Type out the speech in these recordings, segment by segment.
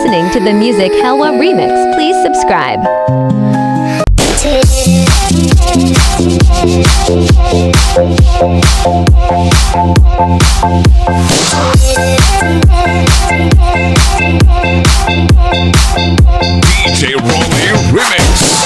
listening to the Music Helwa remix. Please subscribe. DJ Rolly Remix.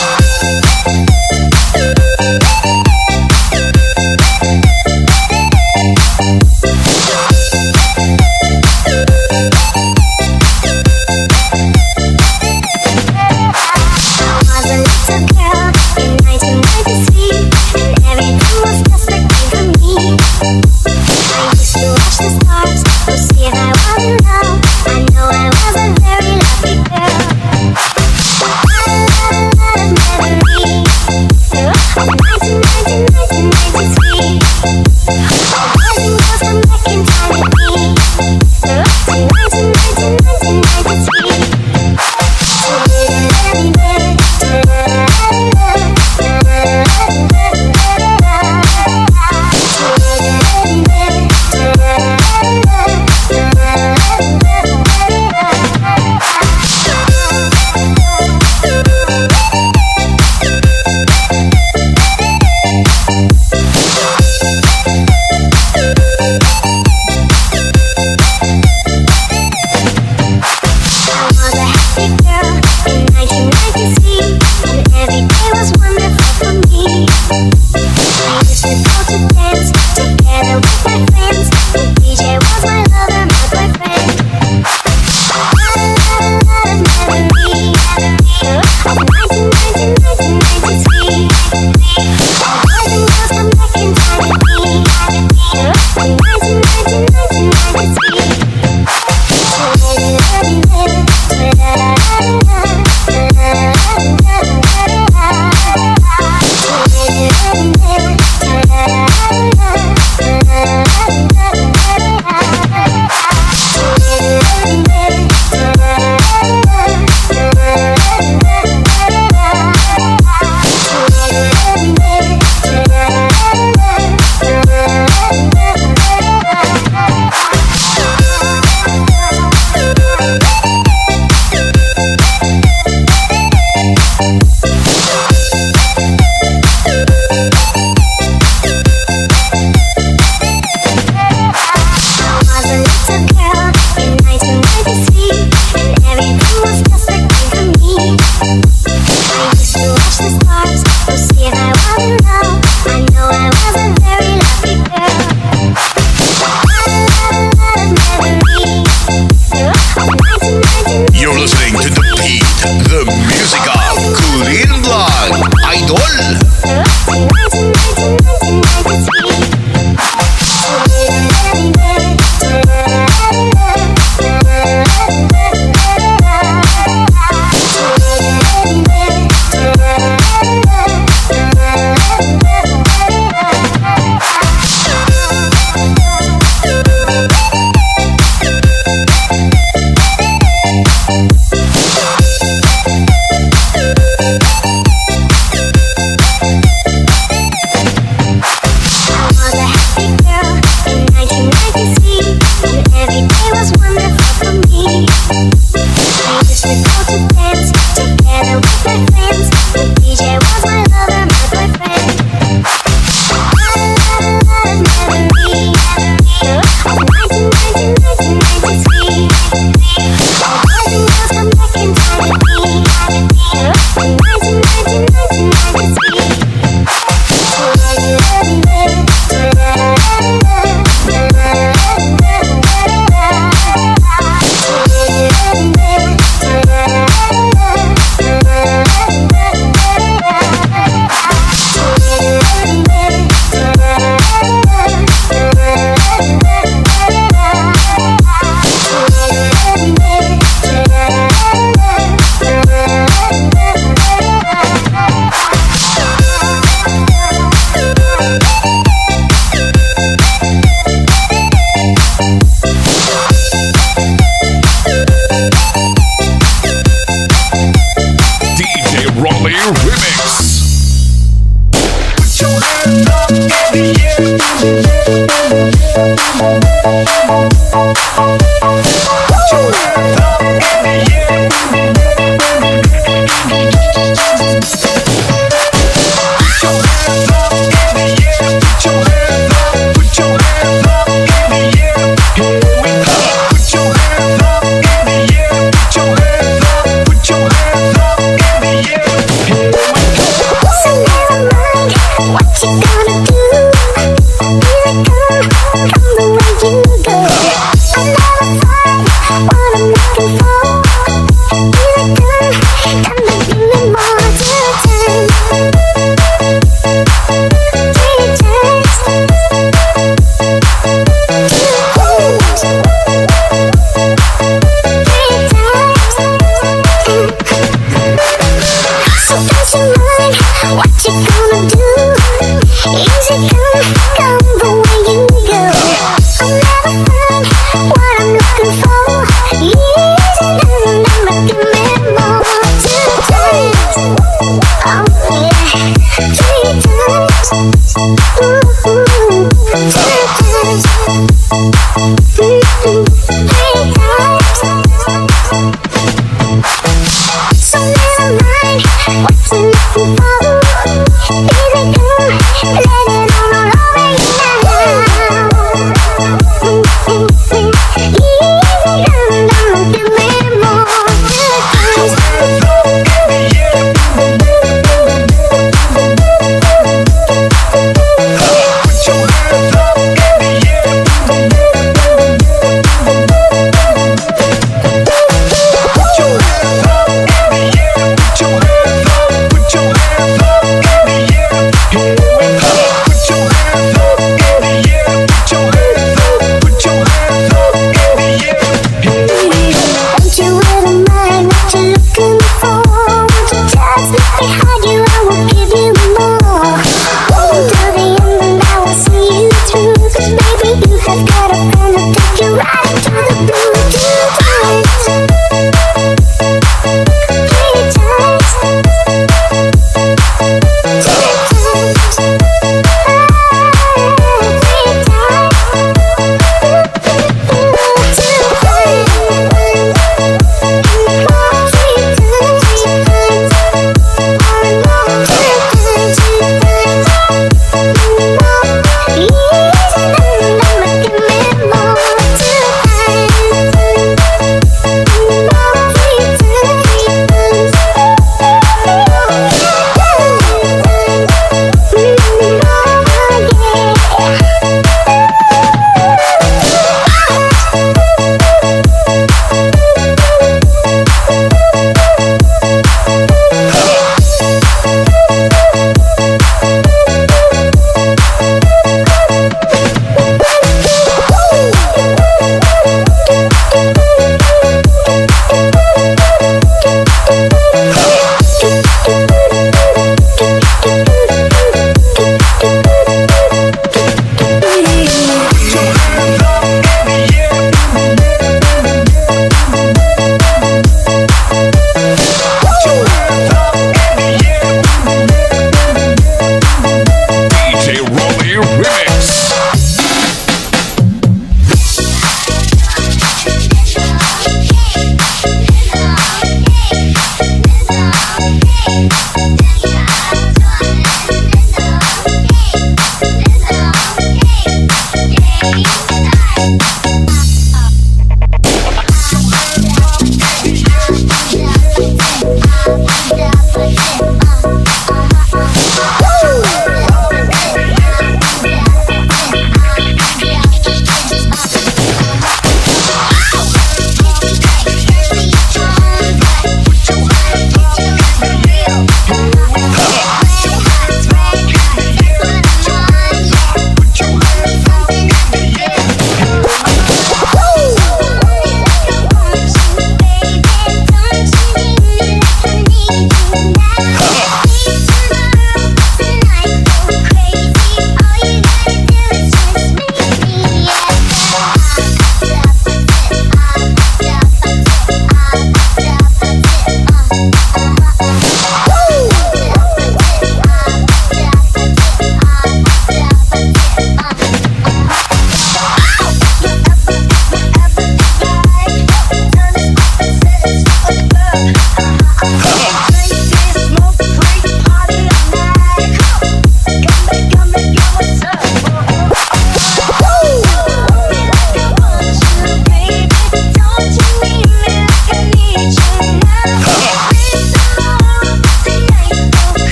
You're listening to The Beat, the music of Kulin Vlog, Idol. Put your hands up in the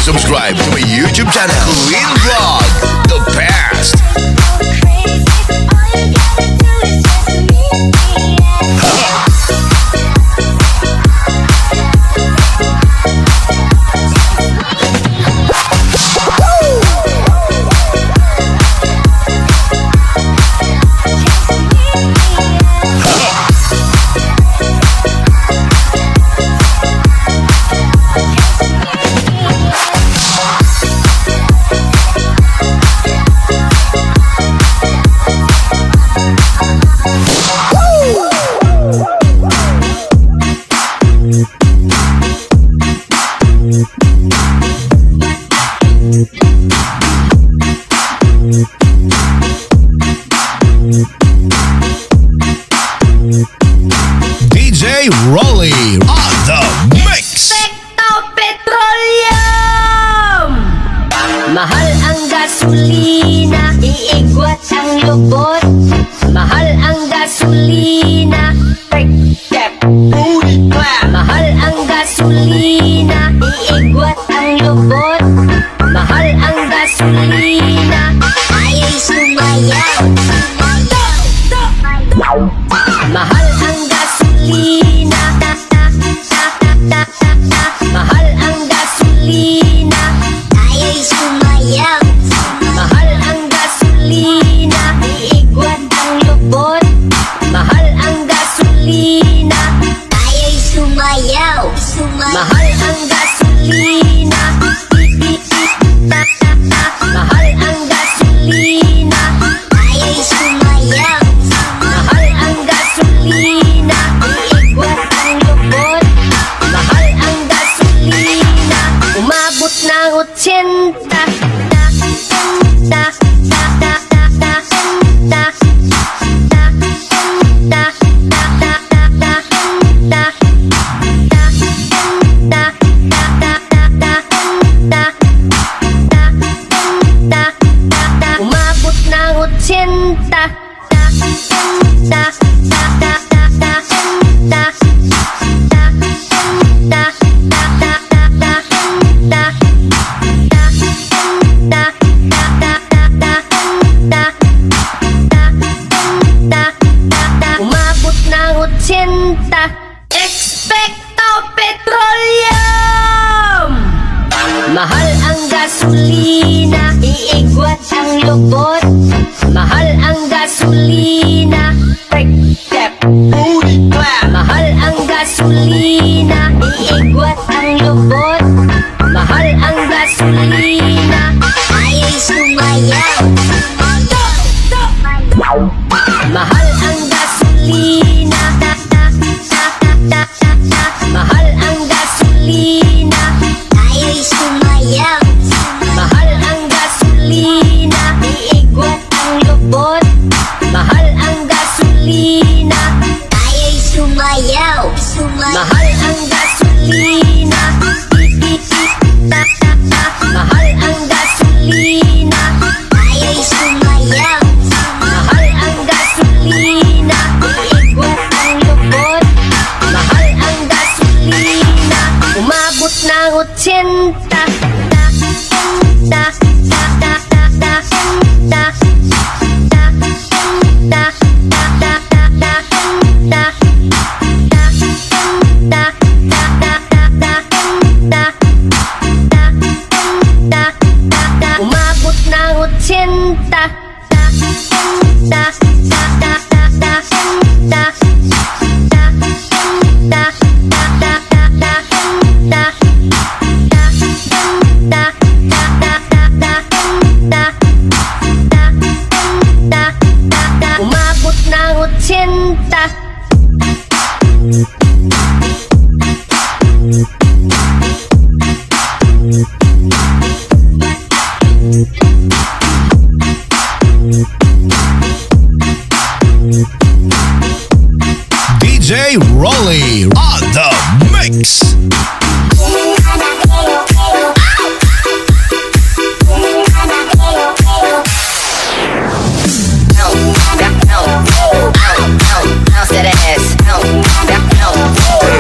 please subscribe to my YouTube channel, Kulin Vlog, the best. DJ Rolly on the mix. Petroleum! Mahal ang gasolina, iigwat ang lubot. Mahal ang gasolina, mahal ang gasolina, iigwat ang lubot. Mahal ang gasolina, ayay sumayaw. Mahal ang gasolina, mahal ang gasolina, ayay sumayaw. Mahal ang gasolina, iigwat ang lubot. Mahal ang gasolina, ayay sumayaw. Mahal ang gasolina, mahal ang gasolina, ayay sumayaw. Mahal ang gasolina, iigwat ang lubot. Mahal ang gasolina, umabot ng 80. Umabot ng 80. Umabot ng 80. Expecto Petroleum! Mahal ang gasolina, iigwat ang lubot. Mahal ang gasolina, mahal ang gasolina, iigwat ang lubot. Mahal ang gasolina, ayay sumayaw. Mahal ang gasolina, mahal ang gasolina, ayay sumayaw. Mahal ang gasolina, iigwat ang lubot. Mahal ang gasolina, ayay sumayaw. Mahal ang gasolina, mahal ang gasolina, ayay sumayaw. Mahal ang gasolina, iigwat ang lubot. Mahal ang gasolina, umabot ng 80. Umabot ng 80. Umabot ng 80. DJ Rolly on the mix.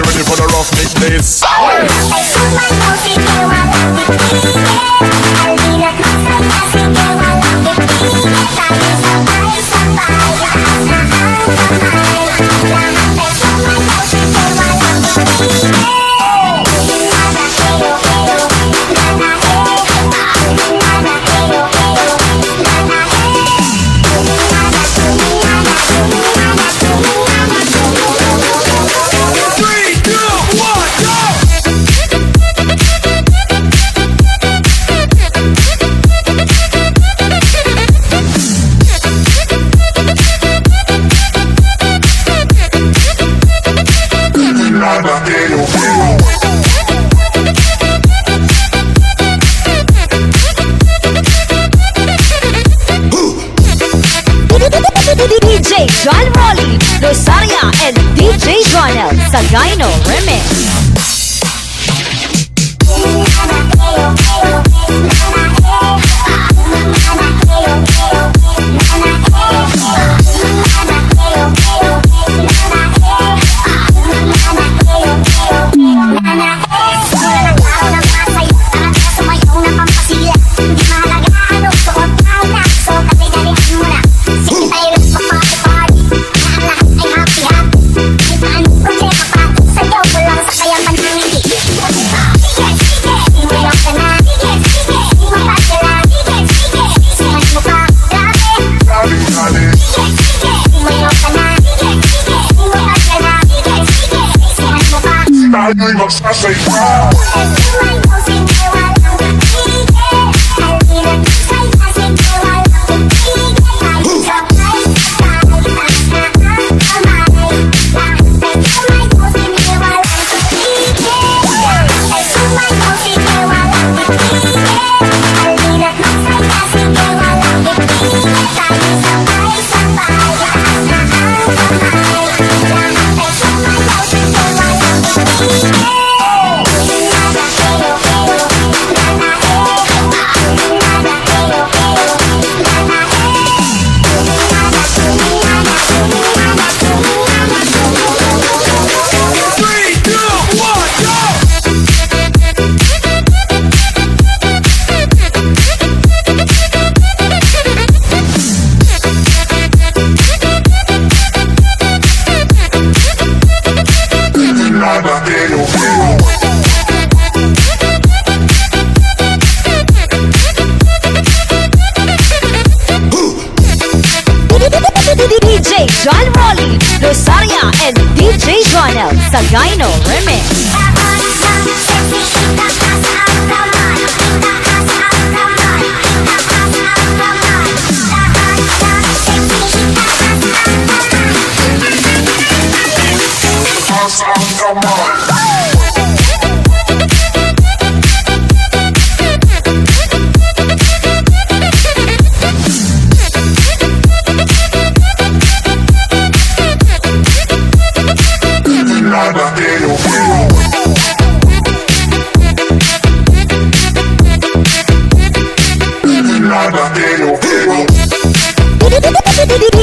Ready for the rough mix, please. DJ John Rolly, Rosaria, and DJ Jonel sa Gyno Remix. I say wow. DJ John Rolly, Rosaria, and DJ Jonel sa Gyno Remix.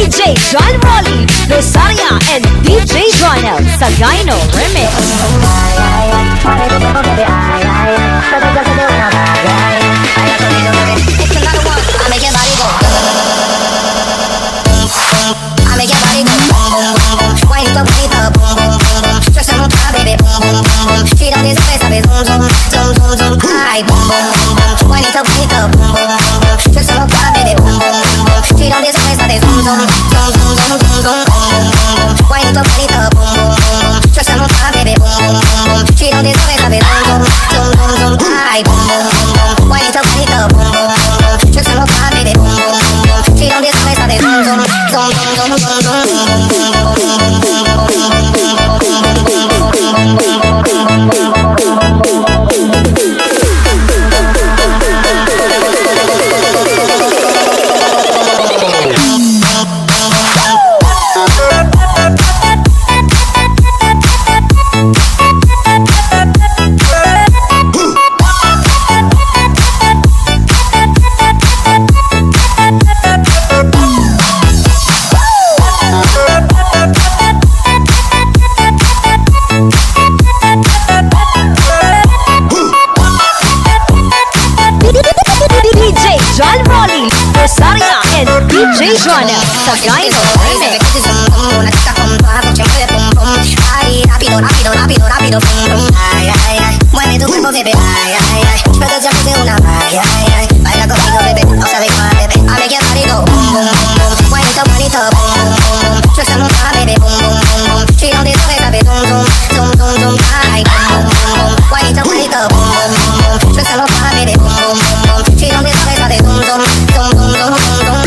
DJ John Rolly, Rosaria, and DJ Jonel sa Gyno Remix. DJ Jonel sa Gyno Remix. Mueve tu cuerpo, bebé, ay, ay, ay. Espero que te una, ay, ay, ay. Baila conmigo, bebé, no sabes cuál, bebé. A mí quiero marido, boom, boom, boom, boom. Bonito, bonito, boom, boom, boom, boom. Yo soy mucha, bebé, boom, boom, boom, boom. She don't need to be, bebé, zoom, zoom, zoom, zoom, zoom. Ay, boom, boom, boom, boom. Bonito, bonito, boom, boom, boom, boom. Yo soy mucha, bebé, boom, boom, boom, boom. She don't need to be, bebé, zoom, zoom, zoom, zoom, zoom, zoom, zoom.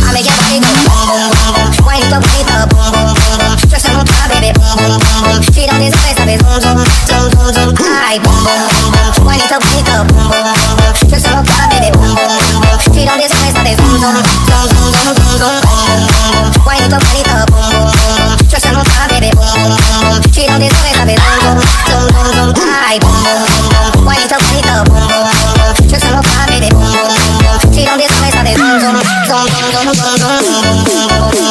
A mí quiero marido, boom, boom, boom, boom. Bonito, bonito, boom, boom, boom, boom. Yo soy mucha, boom, boom, boom. She don't deserve sabe zoom, zoom, zoom, zoom, zoom. Ay, boom, boom, boom, boom. Bonito, bonito, boom, boom, boom, boom. Yo solo para baby, boom, boom, boom, boom. She don't deserve sabe zoom, zoom, zoom, zoom, zoom, zoom, zoom. Boom, boom, boom, boom. Bonito, bonito, boom, boom, boom, boom. Yo solo para baby, boom, boom, boom, boom. She don't deserve sabe zoom, zoom, zoom, zoom, zoom. Ay, boom, boom, boom, boom. Bonito, bonito, boom, boom, boom, boom. Yo solo para baby, boom, boom, boom, boom. She don't deserve sabe zoom, zoom, zoom, zoom, zoom, zoom,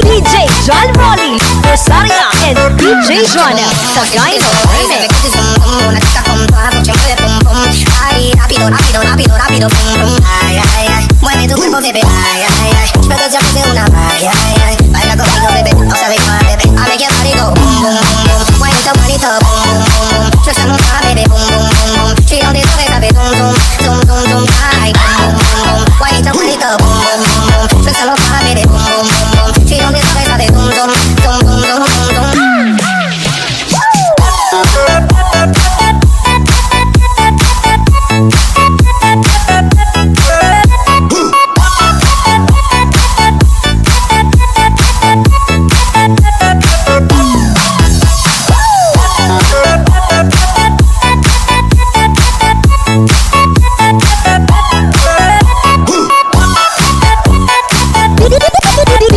DJ John Rolly, Rosaria, and DJ Jonel sa Gyno Remix. Una chica con toda su chengue de pum pum. Ay, rápido, rápido, rápido, rápido, pum pum. Ay, ay, ay, mueve tu cuerpo, bebé. Ay, ay, ay, pero ya puse una. Ay, ay, ay, baila conmigo, bebé. No sabes cuál, bebé. I make your body go boom, boom, boom, boom. Bonito, bonito, boom, boom, boom, boom. Yo se monta, bebé, boom, boom, boom, boom. She don't deserve sabe zoom, zoom, zoom, zoom, zoom. Ay, boom, boom, boom, boom. Bonito, bonito, boom, boom, boom, boom. Yo se monta, bebé, boom, boom, boom, boom. She don't deserve sabe zoom, zoom, zoom, zoom, zoom, zoom, zoom.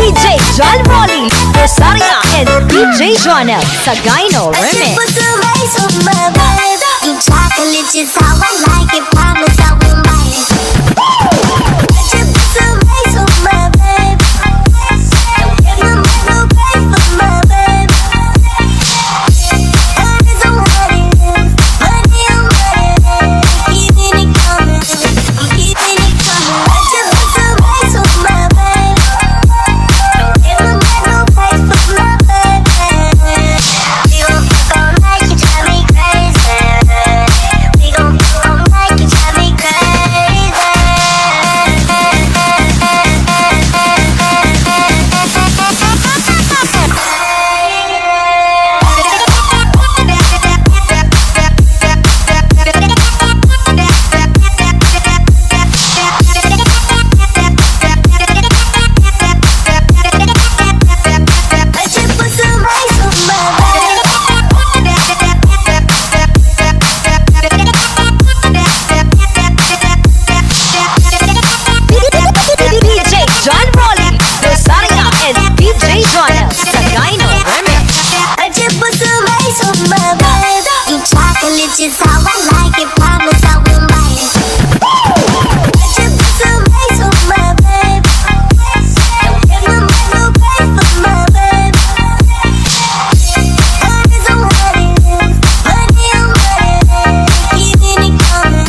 DJ John Rolly, Rosaria, and DJ Jonel sa Gyno Remix. Put the lace on my babe. You chocolate just how I like it. Promise I won't bite it. Just put the lace on my babe. Don't get my man no pay for my babe. And it's so what it is. Money on what it is. Keeping it coming. I'm keeping it coming. Just put the lace on my babe. Don't get my man no pay for my babe. We gon' fuck all night, you drive me crazy. We gon' fuck all night, you drive me crazy. I just put some ice on my DJ John Rolly, Rosaria, and DJ Jonel sa Gyno Remix. I just put some ice on my babe. You chocolate just how I like it. Promise I won't bite it. I just put some ice on my babe. Don't get my man no pay for my babe. And it's so what it is. Money on what it is. Keeping it coming.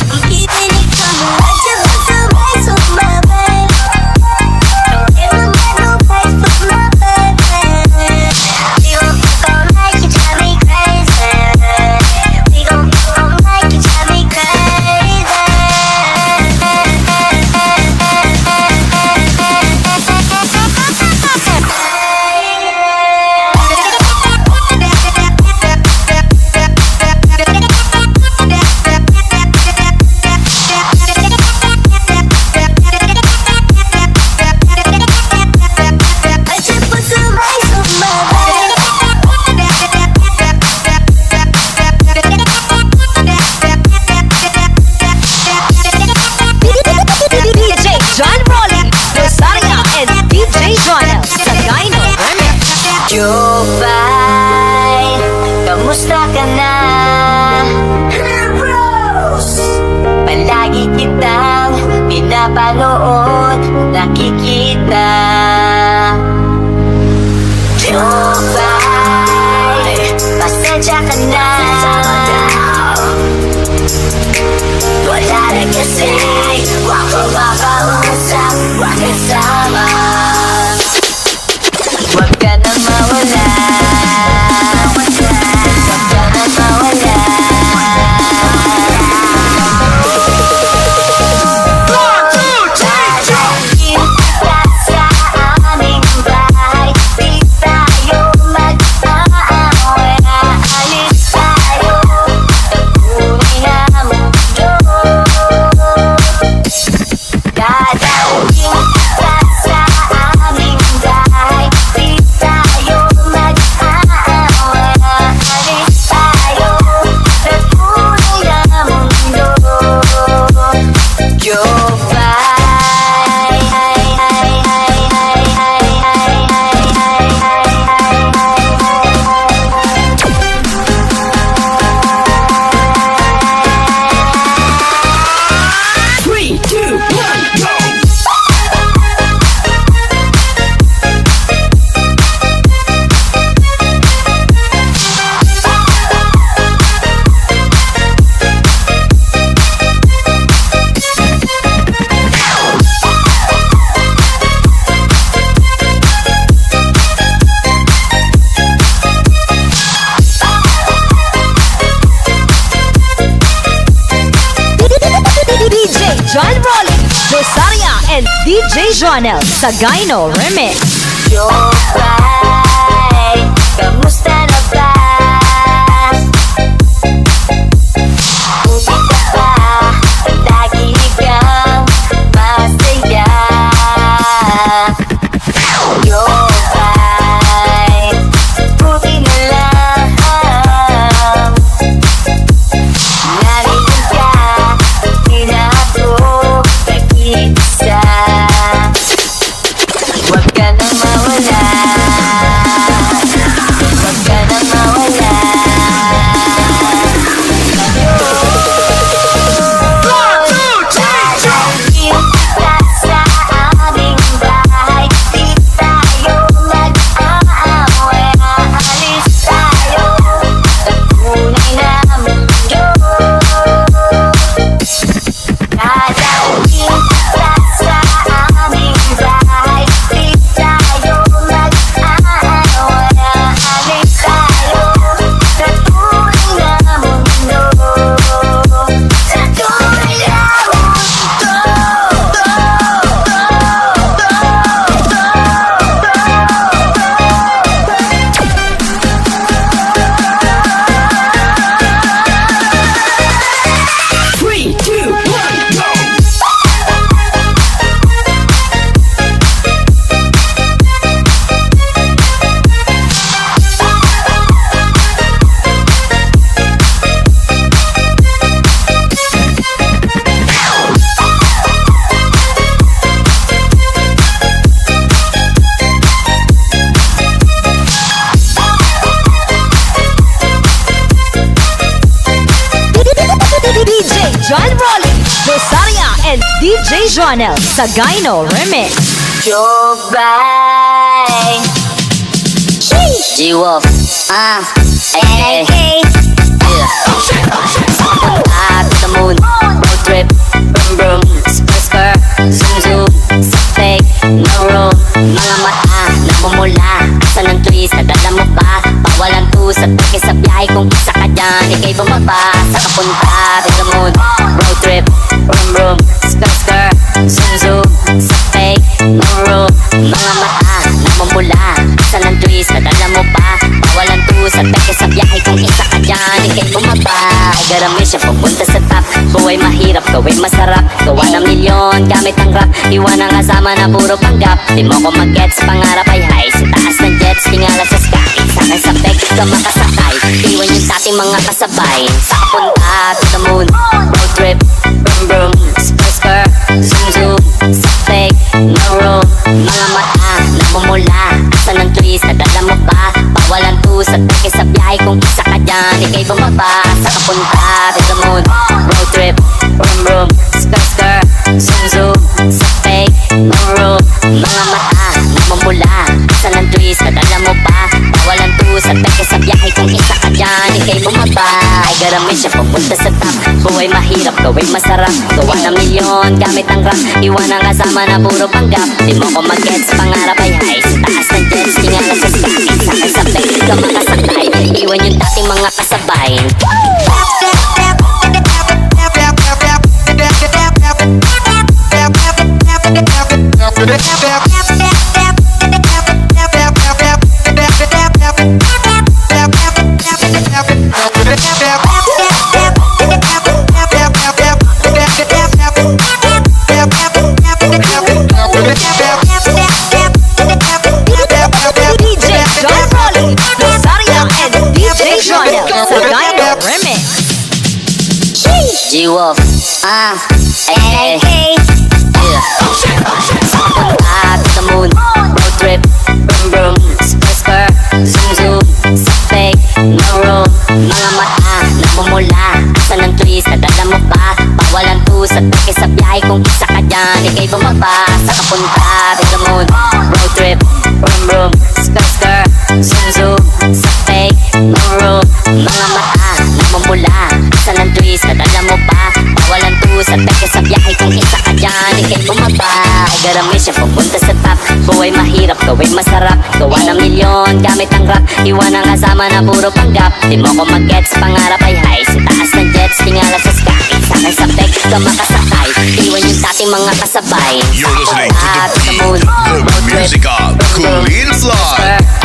I'm keeping it coming. I just put some ice on my babe. Don't get my man no pay for my babe. We gon' fuck all night, you drive me crazy. We gon' fuck all night, you drive me crazy. I just put some ice on my DJ John Rolly, Rosaria, and DJ Jonel sa Gyno Remix. Jobay, kamusta ka na? Palagi kitang pinapanood, nakikita. Jobay, pasensya ka na. Wala na kasi Say, wag ko makausap, wag kasama. Wag ka na mawala. Wag ka na mawala. Dadating ka sa aming bahay, di tayo mag-aaway. Aalis tayo sa tunay na mundo. Dadating ka sa aming bahay, di tayo mag-aaway. Aalis tayo sa tunay na mundo. DJ John Rolly, Rosaria, and DJ Joanel Sagayno Remix. Jobay, kamusta na ba? Buti ka ba? Lagi kang masaya. Jobay, buti na lang. Narinig ka, di na ako nag-iisa. Wag ka na mawala. Wag ka na mawala. Dadating ka sa aming bahay, di tayo mag-aaway. Aalis tayo sa tunay na mundo. Dadating ka sa aming bahay, di tayo mag-aaway. Aalis tayo sa tunay na mundo. Sa tunay na DJ John Rolly, Rosaria, and DJ Joanel Sagayno Remix. Jobay, G-Wolf, ay, yeah. Punta to the moon, road trip, brum brum, spur, zoom zoom, sa fake, no room, mga mata, namumula, sa ng twist, nadala mo ba? Pawalan to sa peke sa biyahe, kung isa ka dyan, ikay bumaba, sa kapunta to the moon, road trip, brum brum, spur, zoom zoom, sa fake, no room, mga mata, namumula, sa ng twist, nadala mo ba? Pawalan to sa peke sa biyahe, kung isa ka dyan, ikay bumaba. Garami siya pupunta sa top. Buhay mahirap, gawin masarap. Gawa ng milyon, gamit ang rap. Iwan ang kasama na puro panggap. Di mo ko mag-gets, pangarap ay high. Sa taas ng jets, tingala sa sky. Sa akin sa peg, ka makasakay. Iwan yung dating mga kasabay. Sa kapunta to the moon, road trip, brum brum, spur, zoom zoom, sa peg, no room, mga mata, namumula, sa ng twist, nadala mo ba? Pawalan to sa peke sa biyahe, kung isa ka dyan, ikay bumaba. Sa kapunta to the moon, road trip, brum brum, spur, zoom zoom, sa fake, no room, mga mata, namumula, sa ng twist, nadala mo ba? Pawalan to sa peke sa biyahe, kung isa ka dyan, ikay bumaba. Garami siya pupunta sa top. Buhay mahirap, gawin masarap. Gawa ng milyon gamit ang rap. Iwan ang kasama na puro panggap. Di mo ko mag-gets, pangarap ay high. Sa taas ng jets, tingala sa sky. Sakay sa bed, ka makasakay. Iwan yung dating mga kasabay. DJ John Rolly, Rosaria, and DJ Johnel sa Dino Remix. G-Wolf, yeah. Up to the moon, road trip, brum brum, spur spur, zoom zoom, sa fake, no room. Mga mata, namumula, asan ang twist, nadala mo pa? Bawalan to sa peke sa biyahe, kung isa ka dyan, ikay bumaba. Sa kapunta, to the moon, road trip, brum brum, spur spur, zoom zoom, sa fake, no room. Mga mata, namumula, asan ang twist, nadala mo pa? Bawalan to sa peke sa biyahe, kung isa ka dyan, ikay bumaba. Ay garami siya pupunta sa top. Buhay mahirap, gawin masarap. Gawa ng milyon gamit ang rap. Iwan ang kasama na puro panggap. Di mo ko mag-gets, pangarap ay high. Sa taas ng jets, tingala sa sky. Sakay sa bed, ka makasakay. Iwan yung dating mga kasabay. You're listening to the beat, the music of Kulin Vlog.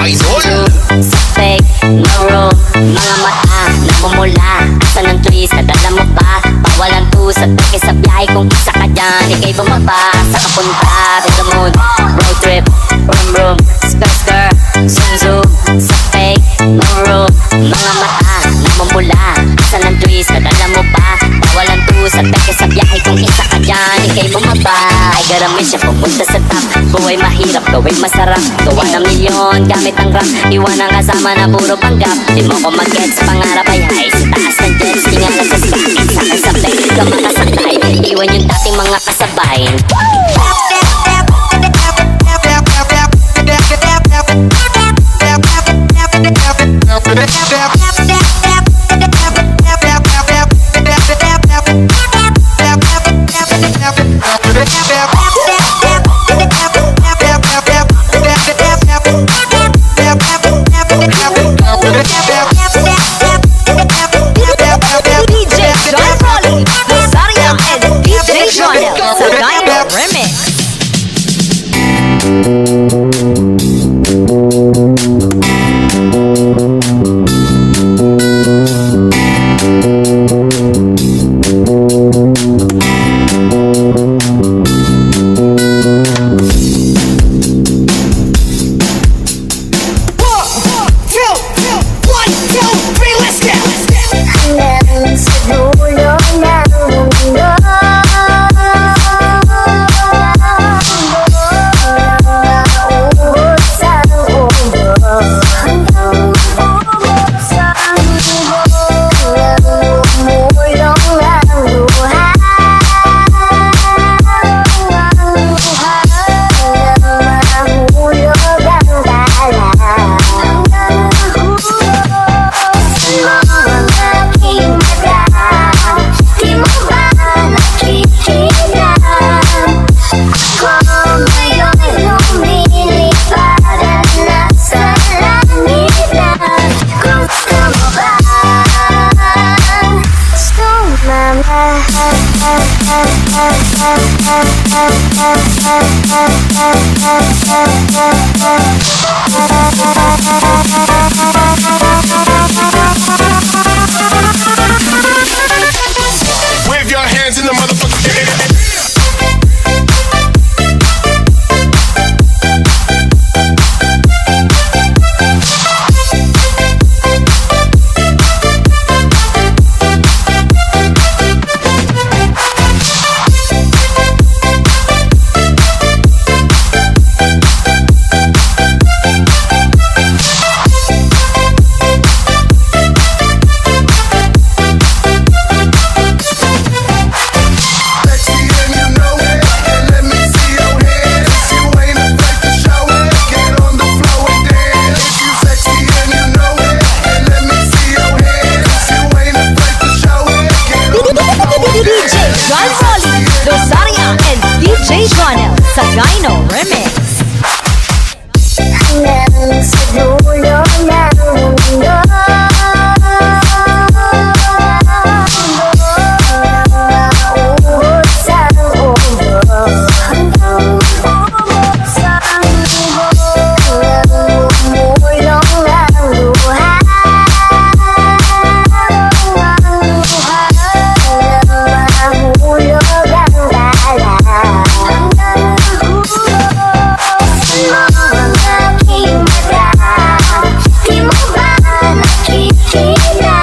Idol. Sa fake, no room. Mga mata, namumula. Asan ang twist, nadala mo pa? Bawalan to sa peke sa biyahe, kung isa ka dyan, ikay bumaba. Sa kapunta, to the moon, road trip, brum brum, skr skr, zoom zoom, sa fake, no room. Mga mata, namumula. Asan ang twist, nadala mo pa? Bawalan to sa peke sa biyahe, kung isa ka dyan, ikay bumaba. Ay garami siya pupunta sa top. Buhay mahirap, gawin masarap. Gawa ng milyon gamit ang rap. Iwan ang kasama na puro panggap. Di mo ko mag-gets, pangarap ay high. Sa taas ng jets, tingala sa sky. Sakay sa bed, ka makasakay. Iwan yung dating mga kasabay. DJ John Rolly, Rosaria, and DJ Johnel sa Dino Remix. Wave your hands in the motherfucking air. Rosaria and DJ Jonel sa Gyno Remix. Hanggang sa dulo ng mundo, nauubos ang ulo. Hanggang ubos ang ulo, hanggang bumulong ang luha. Hanggang mahulog ang dala. Hanggang mahulog sa mga aking mata. Di mo ba nakikita?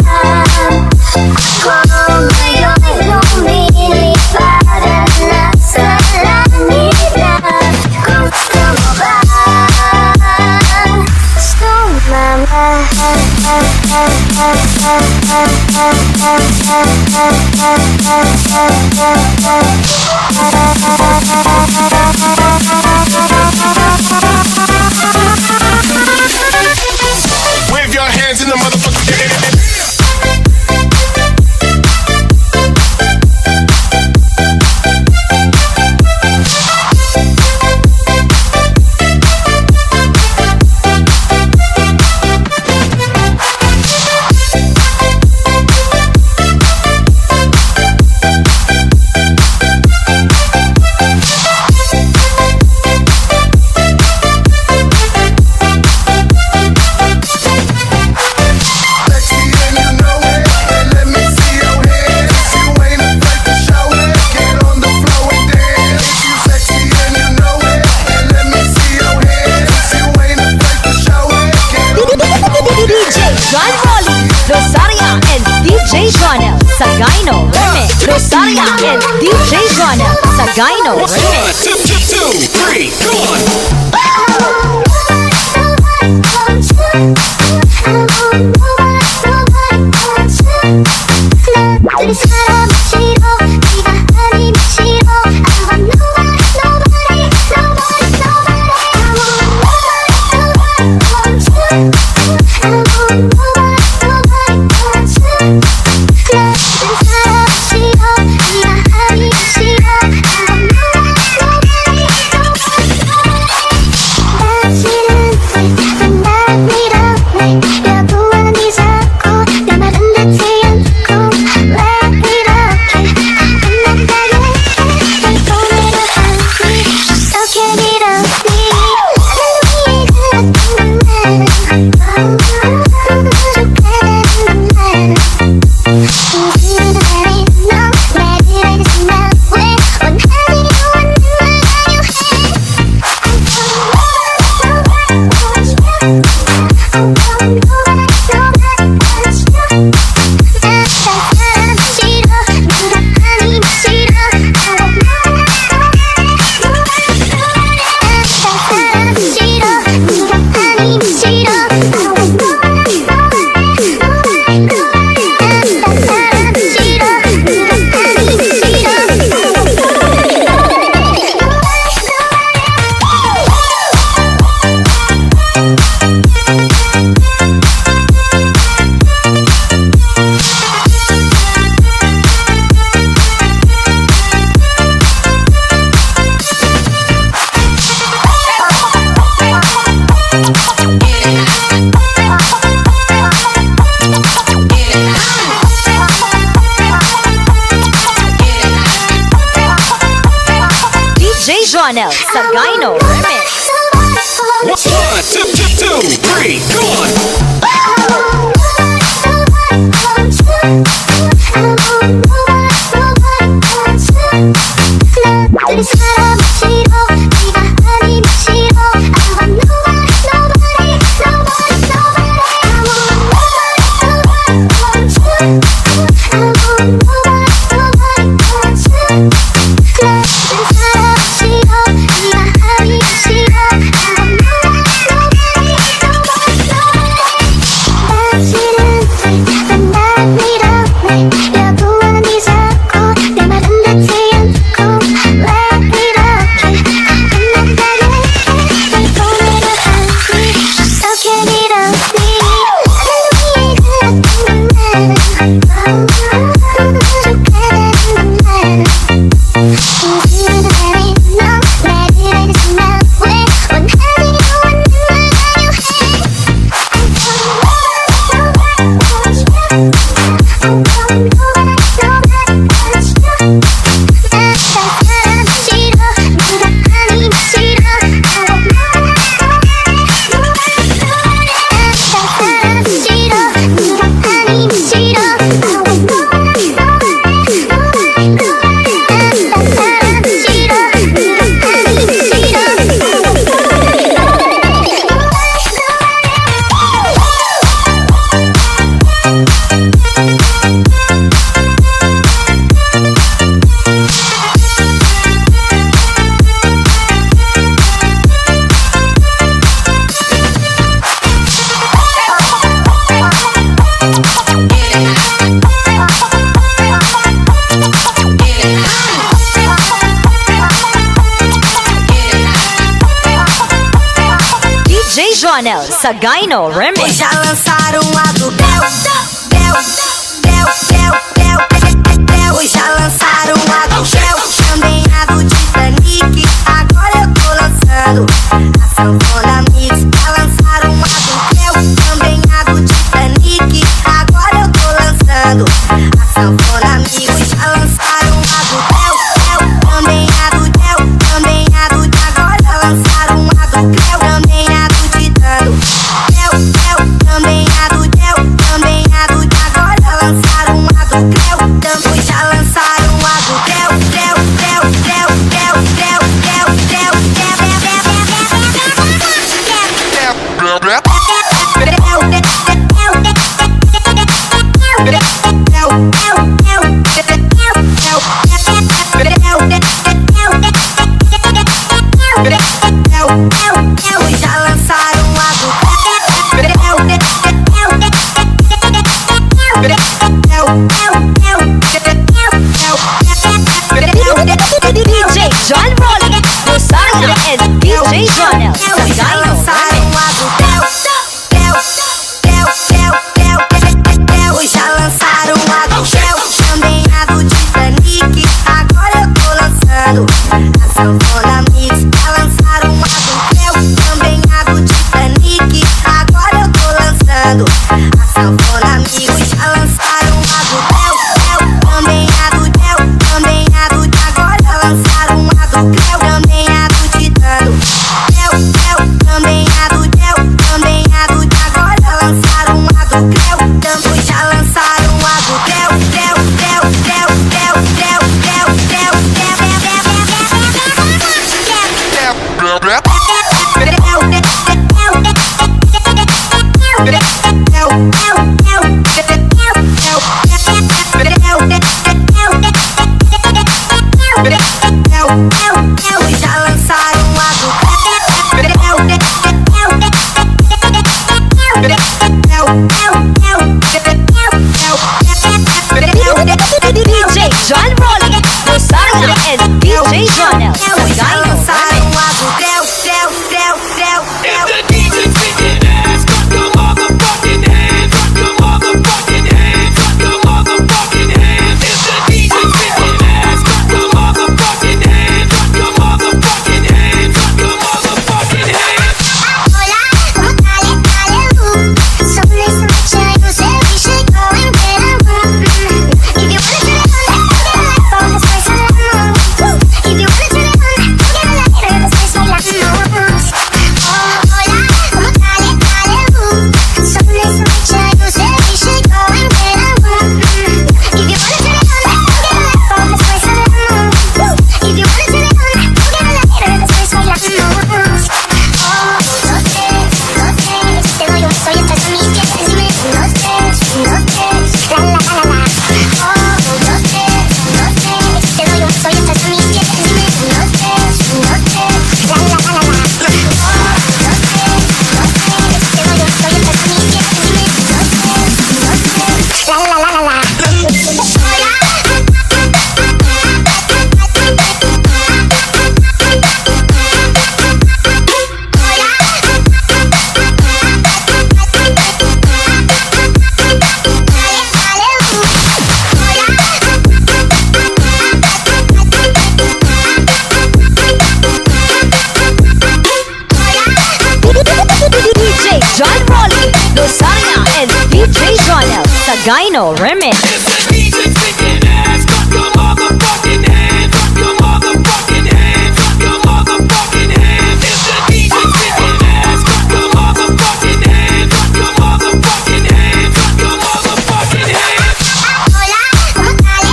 Ako ngayon lumilipad at nasa langit na. Gusto mo ba? Wave your hands in the motherfucking air. Rosaria and DJ Jonel sa Gyno Remix. Rosaria and DJ Jonel sa Gyno Remix. 1, 2, 3, go on! Dari sekarang Shiro, tiga hari Shiro. I want nobody, nobody, Jonel sa Gyno Remix. 1, 2, 3, go on! Dari sekarang Shiro, tiga hari Shiro. I want nobody, Let me Sagayno Remix. Já lançaram a do Del. Já lançaram a do Del, também a do Titanic. Agora eu tô lançando a sanfona mix. Já lançaram a do Del, também a do Titanic. Agora eu tô lançando a sanfona mix. Já lançaram a do Del, também a do Del, também a do. Agora lançaram a do Del, também a do Titano. Também a do Del, também a do. Agora lançaram a do Del, também já lançaram a do Del. Já lançaram a do DJ John Rolling, Rosaria and DJ Jonel Sagayno Remix. Já lançaram a do Del, também a do Titanic. Agora eu tô lançando a sanfona mix. Já lançaram a do Del, também a do Titanic. Agora eu tô lançando a sanfona mix. Já lançaram a do Del, também a do Del, também a do. Agora lançaram a do Del, também a do Titano. Também a do Del, também a do. Agora lançaram a do Del, também já lançaram a do Del. Já lançaram a do DJ John Rolling, Rosaria and DJ Jonel Sagayno Remix. If the DJ's picking ass, cut your motherfucking hands. Cut your motherfucking hands. Cut your motherfucking hands. If the DJ's picking ass, cut your motherfucking hands. Cut your motherfucking hands. Cut your motherfucking hands. Hola, ¿cómo sale? Sobre esta noche no sé, we should go and get a room. If you wanna turn it on, let's get a light bulb, let's raise a moon. If you wanna turn it on, we'll get a lighter, let's raise my light moon. Hola, ¿cómo sale? Sobre esta noche no sé, we should go and get a room. If you wanna turn it on, we'll get a light bulb, let's raise a moon. If you wanna turn it on, we'll get a lighter, let's raise my light moon. Te doy un beso y entras a mis pies. Dime 1, 2, 3, la la la la la. 1, 2, 3, te doy un beso y entras a mis pies. Dime 1, 2, 3, la la la la la. 1, 2, 3, te doy un beso y entras a mis pies. Dime 1, 2, 3, la la la la la. DJ John Rolling, Rosaria and DJ Jonel Sagayno Remix. If the DJ's picking ass, cut your motherfucking hands. Cut your motherfucking hands. Cut your motherfucking hands. If the DJ's picking ass, cut your motherfucking hands. Cut your motherfucking hands. Cut your motherfucking hands. Hola, ¿cómo sale?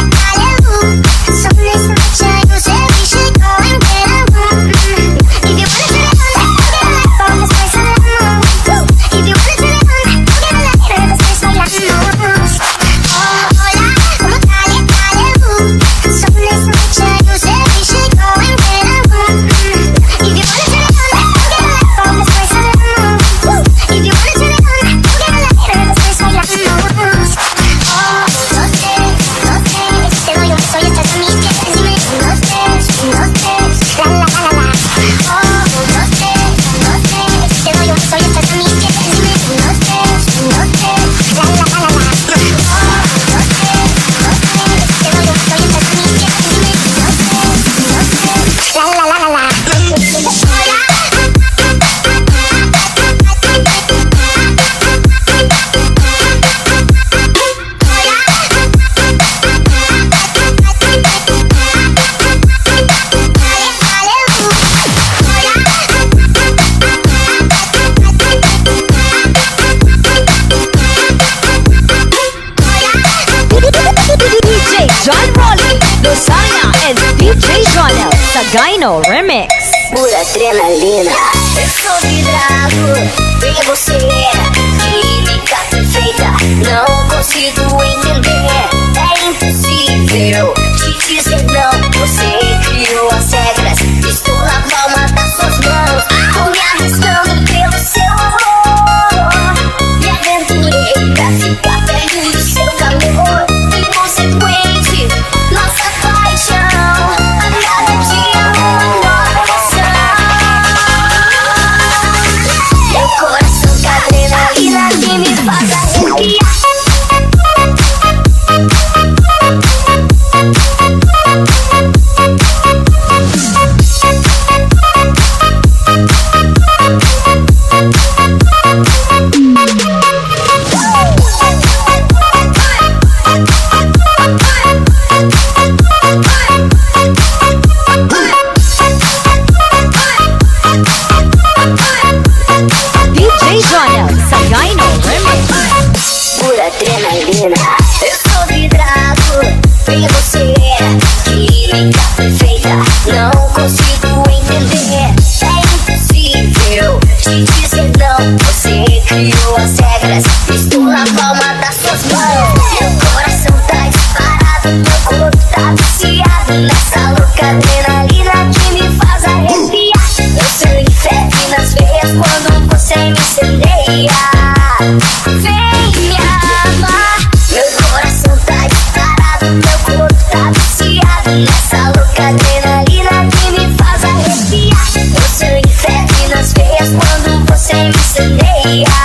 Sobre esta noche no sé, we should go and get a room. If you wanna turn it on, we'll get a light bulb, let's raise a moon. If you wanna turn it on, we'll get a lighter, let's raise my light moon. DJ Jonel sa Gyno Remix. Pura adrenalina. Eu sou vidrado em você, química perfeita. Não consigo entender, é impossível te dizer não. Você criou as regras, estou na palma das suas mãos. Tô me arrastando pelo seu amor. Me aventurei pra ficar perto do seu calor. Inconsequente, nossa paixão. A cada dia uma nova emoção. Meu coração com adrenalina que me faz arrepiar. DJ Jonel sa Gyno Remix. Pura adrenalina. Eu sou vidrado em você, química perfeita. Não consigo entender, é impossível te dizer não. Você criou as regras, estou na palma das suas mãos. Meu coração tá disparado, meu corpo tá viciado nessa louca adrenalina que me faz arrepiar. Meu sangue ferve nas veias quando você me incendeia. Vem me amar. Meu coração tá disparado, meu corpo tá viciado nessa louca adrenalina que me faz arrepiar. Meu sangue ferve nas veias quando você me incendeia.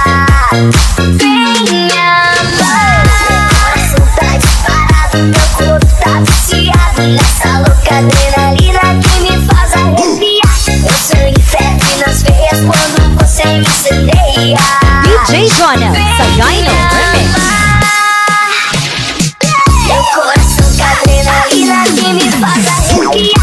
Vem me amar. Meu coração tá disparado, meu corpo tá viciado nessa louca adrenalina que me faz arrepiar. Meu sangue ferve nas veias quando você me incendeia. DJ Jonel sa Gyno Remix. Meu coração com adrenalina que me faz arrepiar.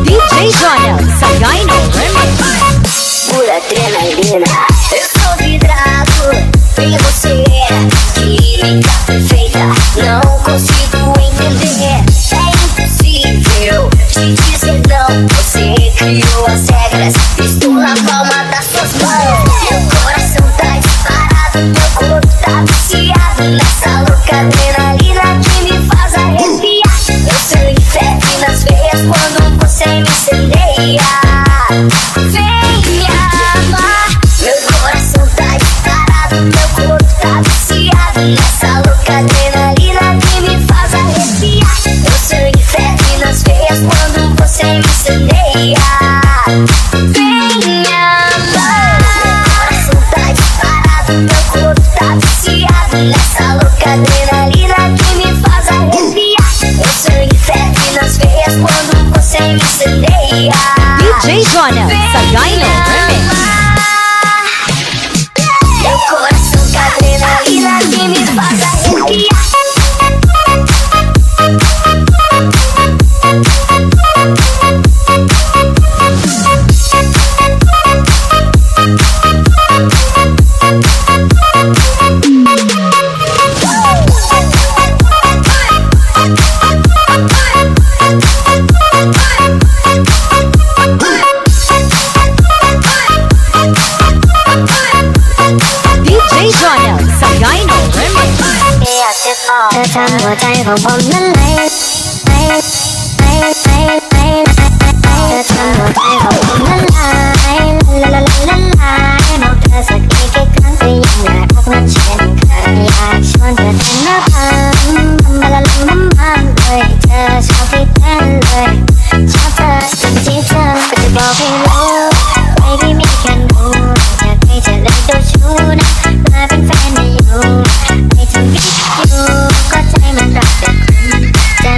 DJ Jonel sa Gyno Remix. Pura adrenalina. Eu sou vidrado em você, química perfeita. Não consigo entender, é impossível te dizer não. Você criou as regras, estou na palma das suas mãos. Meu coração tá disparado, meu corpo tá viciado nessa louca adrenalina que me faz arrepiar. Meu sangue ferve nas veias quando você me incendeia. Vem me amar. Meu coração tá disparado, meu corpo tá viciado nessa louca adrenalina que me faz arrepiar. Meu sangue ferve nas veias quando você me incendeia. Vem me amar. Meu coração tá disparado, meu corpo tá viciado nessa louca adrenalina que me faz arrepiar. Meu sangue ferve nas veias quando você me incendeia. DJ Jonel sa Gyno Remix. Meu coração com adrenalina que me faz arrepiar. DJ Jonel sa Gyno Remix. เธอทำหัวใจของผมนั้นไหลไหลไหลไหลไหลเธอทำหัวใจของผมนั้นไหลละละละละละมองเธอสักกี่ครั้งก็ยังอยากรักมันเช่นเคยอยากชวนเธอแต่งหน้าพังบาลาลังน้ำมันเลยเธอชอบที่เต้นเลยชอบเธอสิ่งที่เธอก็จะบอกให้รู้ Baby me can do อยากให้เธอเลยเจ้าชู้นะมาเป็นแฟนให้อยู่ไม่ทำผิดอยู่ก็ใจมันรักแต่คุณจะ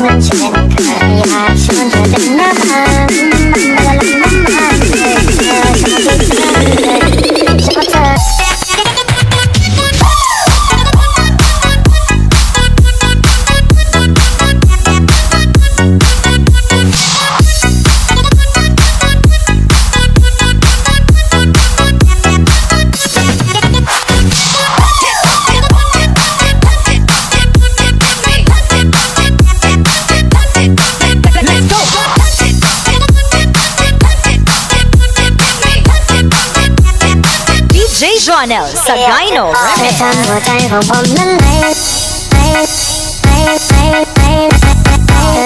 มันเช่นเคยอยากชวนเธอเดินหน้าบ้านบังบังบังบังเลยเธอชอบที่เธอเลยชอบเธอJonel sa Gyno เธอ Remix ทำหัวใจของผมละลายเธอ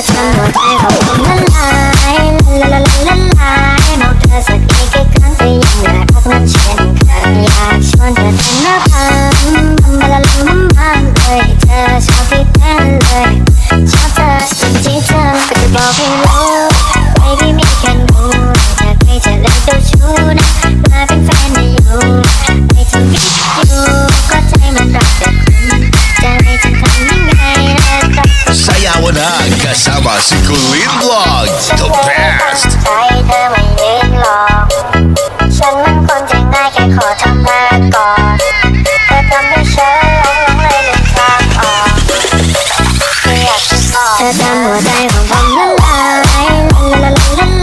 ทำหัวใจของผมละลายละลายละลายมองเธอสักกี่ครั้งก็ยังน่ารักมันเช่นเคยอยากชวนเธอแต่งหน้าบ้านบังบังบังบังเลยเธอชอบที่เต้นเลยชอบเธอจริงๆเธอก็จะบอกให้รู้ Baby me can do อยากให้เธอเลิกเจ้าชู้นะมาเป็นแฟนไม่อยู่ไม่ทำผิดอยู่ก็ใจมันรักแต่คุณจะให้ฉันทำยังไงล่ะกับ Sayawan na kasama si Kulin Vlog, the best. ใจเธอไม่ยืนหรอกฉันมันคนใจง่ายแค่ขอทำหน้าก่อนเธอทำให้ฉันหลงเลยลืมทางออกไม่อยากจะบอกเธอทำหัวใจของผมละลายละลายละ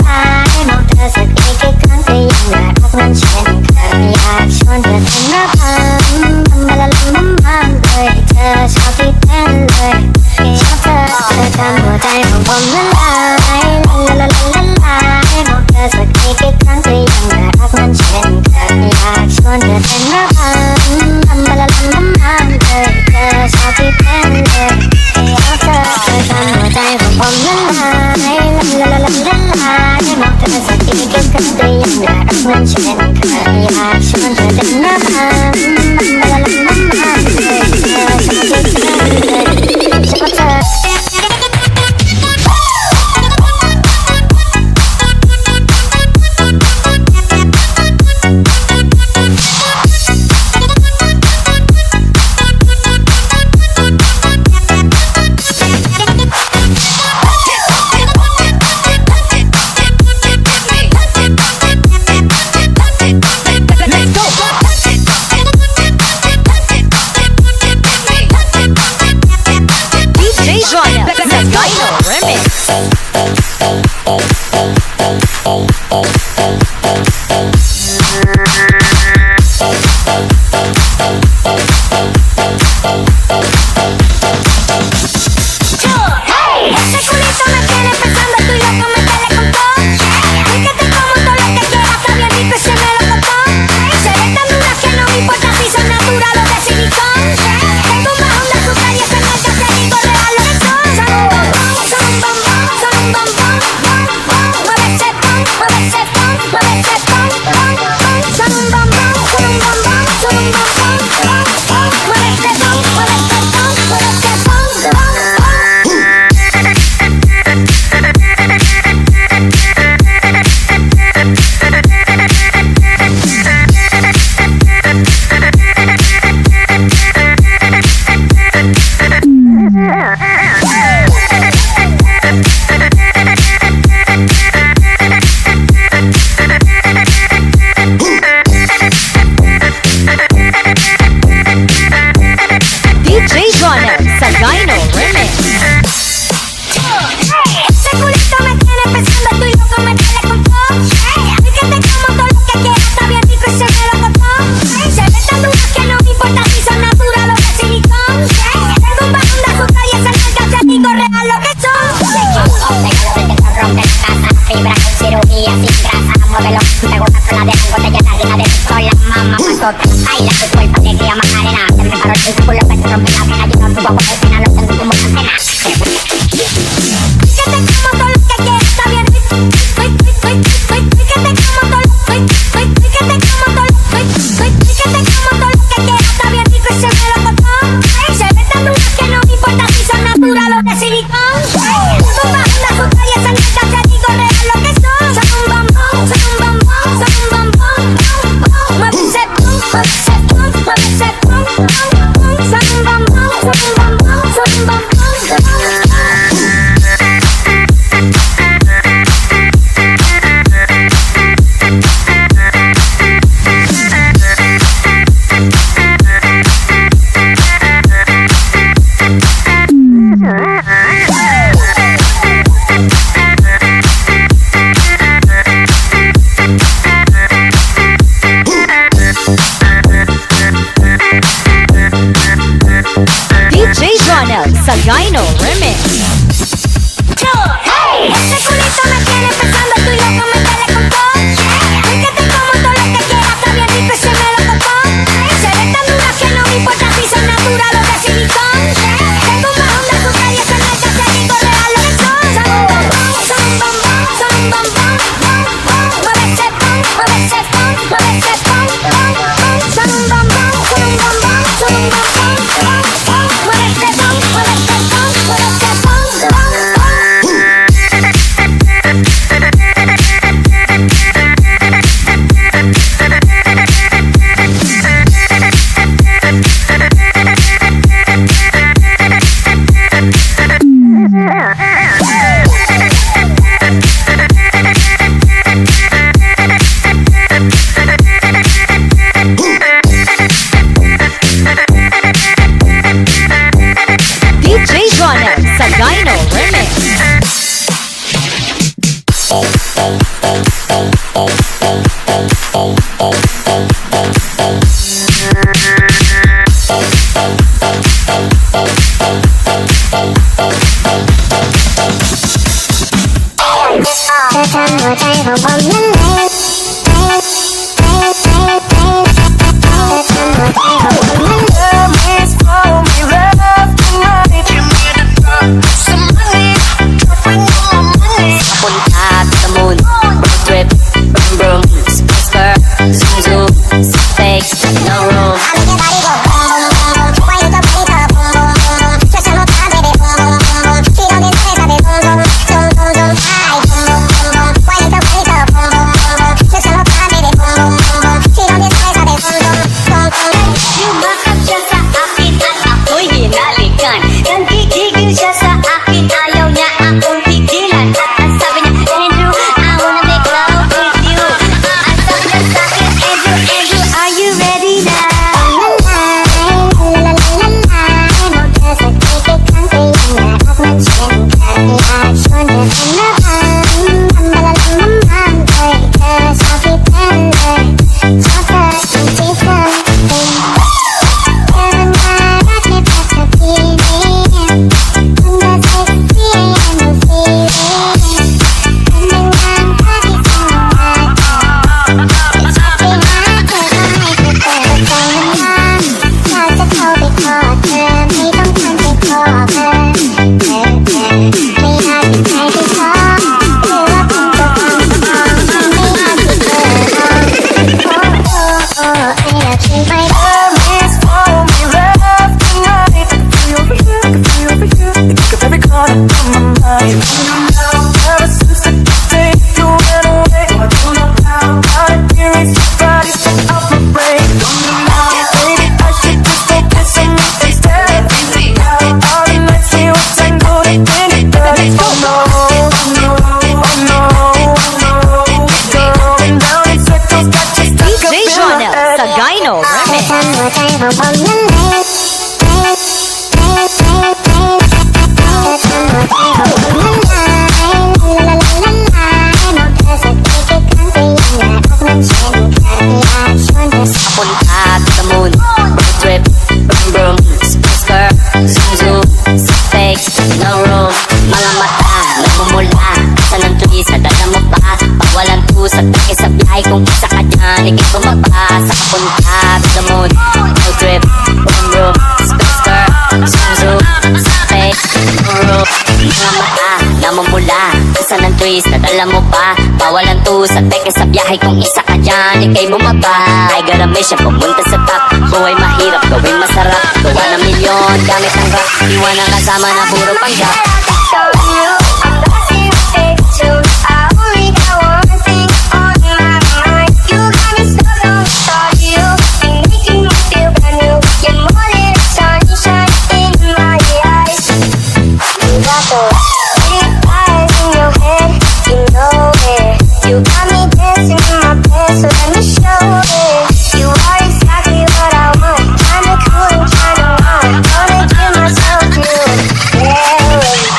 ลายมองเธอสักกี่ครั้งก็ยังน่ารักมันเช่นเคยอยากชวนเธอแต่งหน้าบ้านบังบังบังเลยเธอชอบที่เต้นเลยชอบเธอทำหัวใจของผมละลายละลายละลายมองเธอสักกี่ครั้งก็ยังน่ารักมันเช่นเคยอยากชวนเธอแต่งหน้าบ้านบังบังบังเลยเธอชอบที่เต้นเลยชอบเธอทำหัวใจของผมละลายละลายละลายมองเธอสักกี่ครั้งก็ยังน่ารักมันเช่นเคยอยากชวนเธอแต่งหน้าบ้านบังบังบังเลยเธอชอบที่เต้นเลยชอบเธอ DJ Jonel sa Gyno Remix เ Sagayno Remix. Ese culito me tiene pensando, tú y loco, métele con todo. Fíjate como todo lo que quieras, está bien rico y se me lo tocó. Se ve tan dura que no me importa si son natural o de silicón. Tengo un bajón de azúcar y ese no es te digo real lo que son. Son un bombón, son un bombón, mueve ese pom, mueve ese pom, mueve ese pom, son un bombón, son un bombón, son un bombón, mueve ese pom, mueve ese pom, mueve ese pom. DJ Jonel Sagayno Remix. Punta to the moon, road trip, vroom vroom, spur, zoom zoom, sit fake, no room. Sumakasya sa akin at ako'y hinalikan. Nang gigigil siya sa akin, ayaw niya akong tigilan. At ang sabi niya, Andrew, I wanna make love with you. Ang sabi niya sa akin, Andrew, are you ready now? DJ Jonel Sagayno Remix. Punta to the moon, road trip, vroom vroom, spur, zoom zoom, sit fake, no room. Mga mata, nagmumula, saan ang tuloy sa dala mo pa? Pawalan tusat, pake sa biyahe kung isa ka dyan, ikay bumaba. Sa punta to the moon, road trip, vroom vroom, spur, zoom zoom, sit fake, no room. Mga mata, namumula, saan ang twist, nadala mo pa? Pawalan tusat, peke sa biyahe kung isa ka dyan, ikay bumaba. Ay garamay siya pumunta sa top, buhay mahirap, gawin masarap. Gawa ng milyon, gamit ang rap, iwan ang kasama na puro panggap. You got me dancing in my bed, so let me show it. You are exactly what I want. Kinda cool and kinda wild. Wanna give myself to you. Yeah.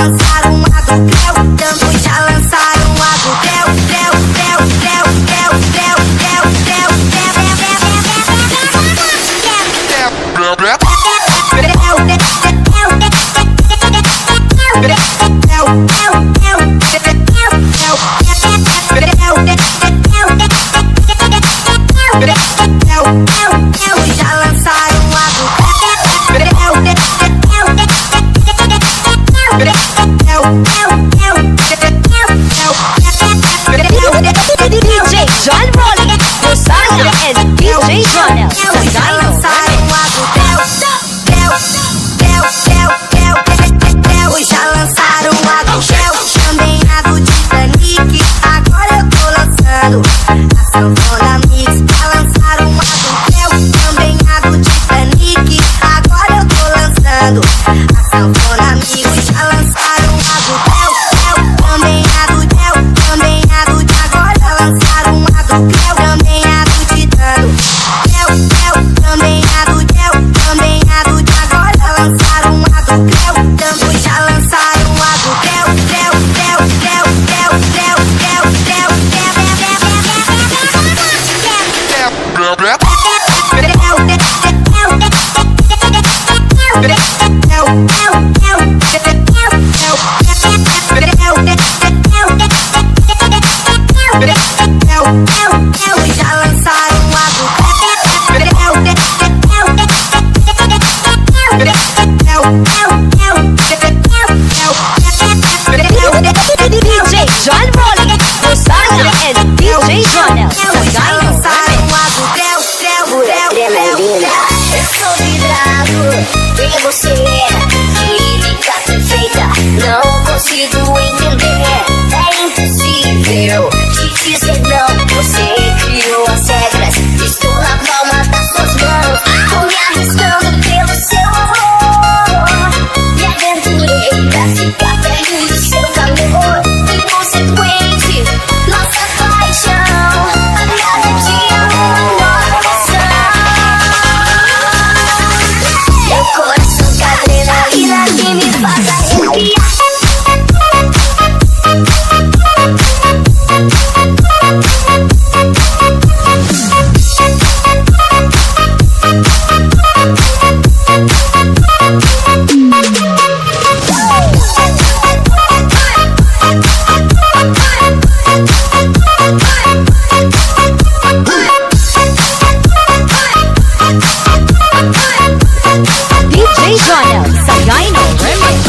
lançaram um agutel, também já lançaram um agutel, tel, tel, tel, tel, tel, tel, tel, já lançaram um DJ John Rolling, Rosaria and DJ Jonel, Sagayno Remix. já lançaram um agutel, também a do Titanic, agora eu tô lançando a sanfona mix. Já lançaram um agutel, também a do Titanic, agora eu tô lançando a sanfona mix. Já lançaram um agutel, também a do também a do agora lançaram um agutel, também a do Titano, também a do também a do agora lançaram um agutel, também já lançaram um agutel, já lançaram um DJ John Rolling, Rosaria and DJ Jonel, Sagayno Remix. Pura adrenalina, eu sou vidrado em você, química perfeita, não consigo entender, é impossível te dizer não. Você criou as regras, estou na palma das suas mãos, tô me arriscando pelo seu amor, me aventurei pra ficar perto do seu calor, inconsequente, nossa paixão, a cada dia uma nova emoção. Meu coração com adrenalina que me faz arrepiar. DJ Jonel, Sagayno Remix.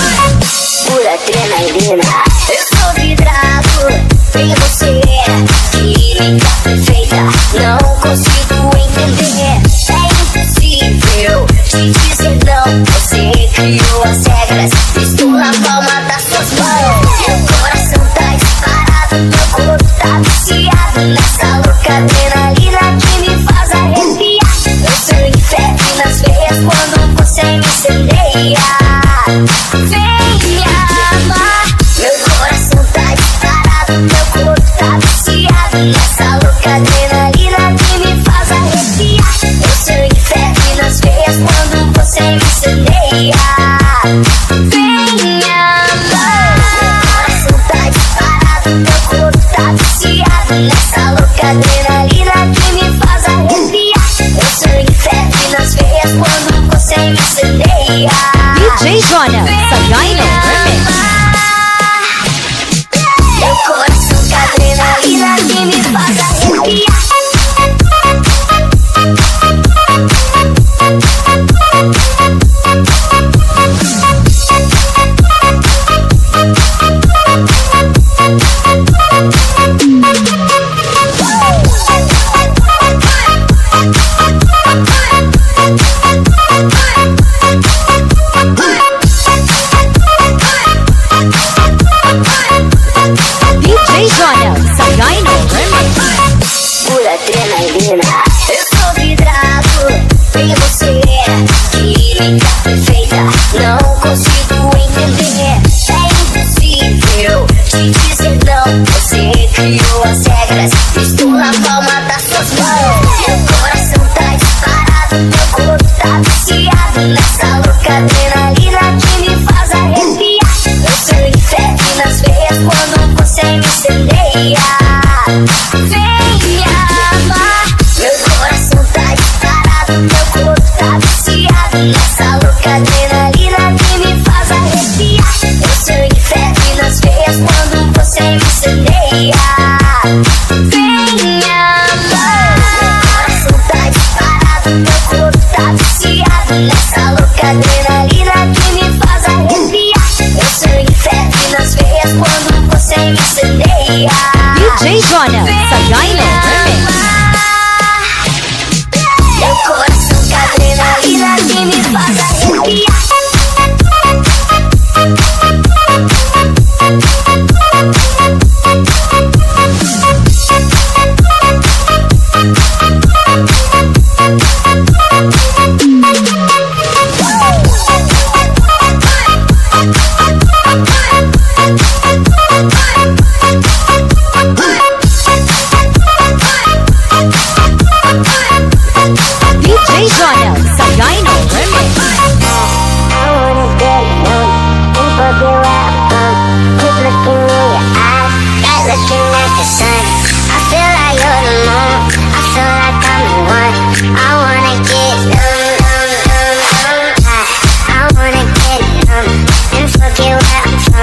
Pura adrenalina, eu sou vidrado em você, química perfeita, não consigo entender, é impossível te dizer não. Você criou as regras, estou na palma das suas mãos, meu coração tá disparado, meu corpo tá viciado nessa louca adrenalina que me faz arrepiar. Meu sangue ferve nas veias quando você me incendeia. Vem me amar, meu coração tá disparado, meu corpo tá viciado nessa louca adrenalina que me faz arrepiar. Meu sangue ferve nas veias quando você me incendeia. Vem me amar, meu coração tá disparado, meu corpo tá viciado nessa louca adrenalina que me faz arrepiar. Meu sangue ferve nas veias quando você me incendeia. DJ Jonel, Sagayno Remix. Meu coração com adrenalina que me faz arrepiar. DJ Jonel, Sagayno Remix. Pura adrenalina, eu sou vidrado em você, química perfeita, não consigo entender, é impossível te dizer não. Você criou as regras, estou na palma das suas mãos, meu coração tá disparado, meu corpo tá viciado nessa louca adrenalina que me faz arrepiar. Meu sangue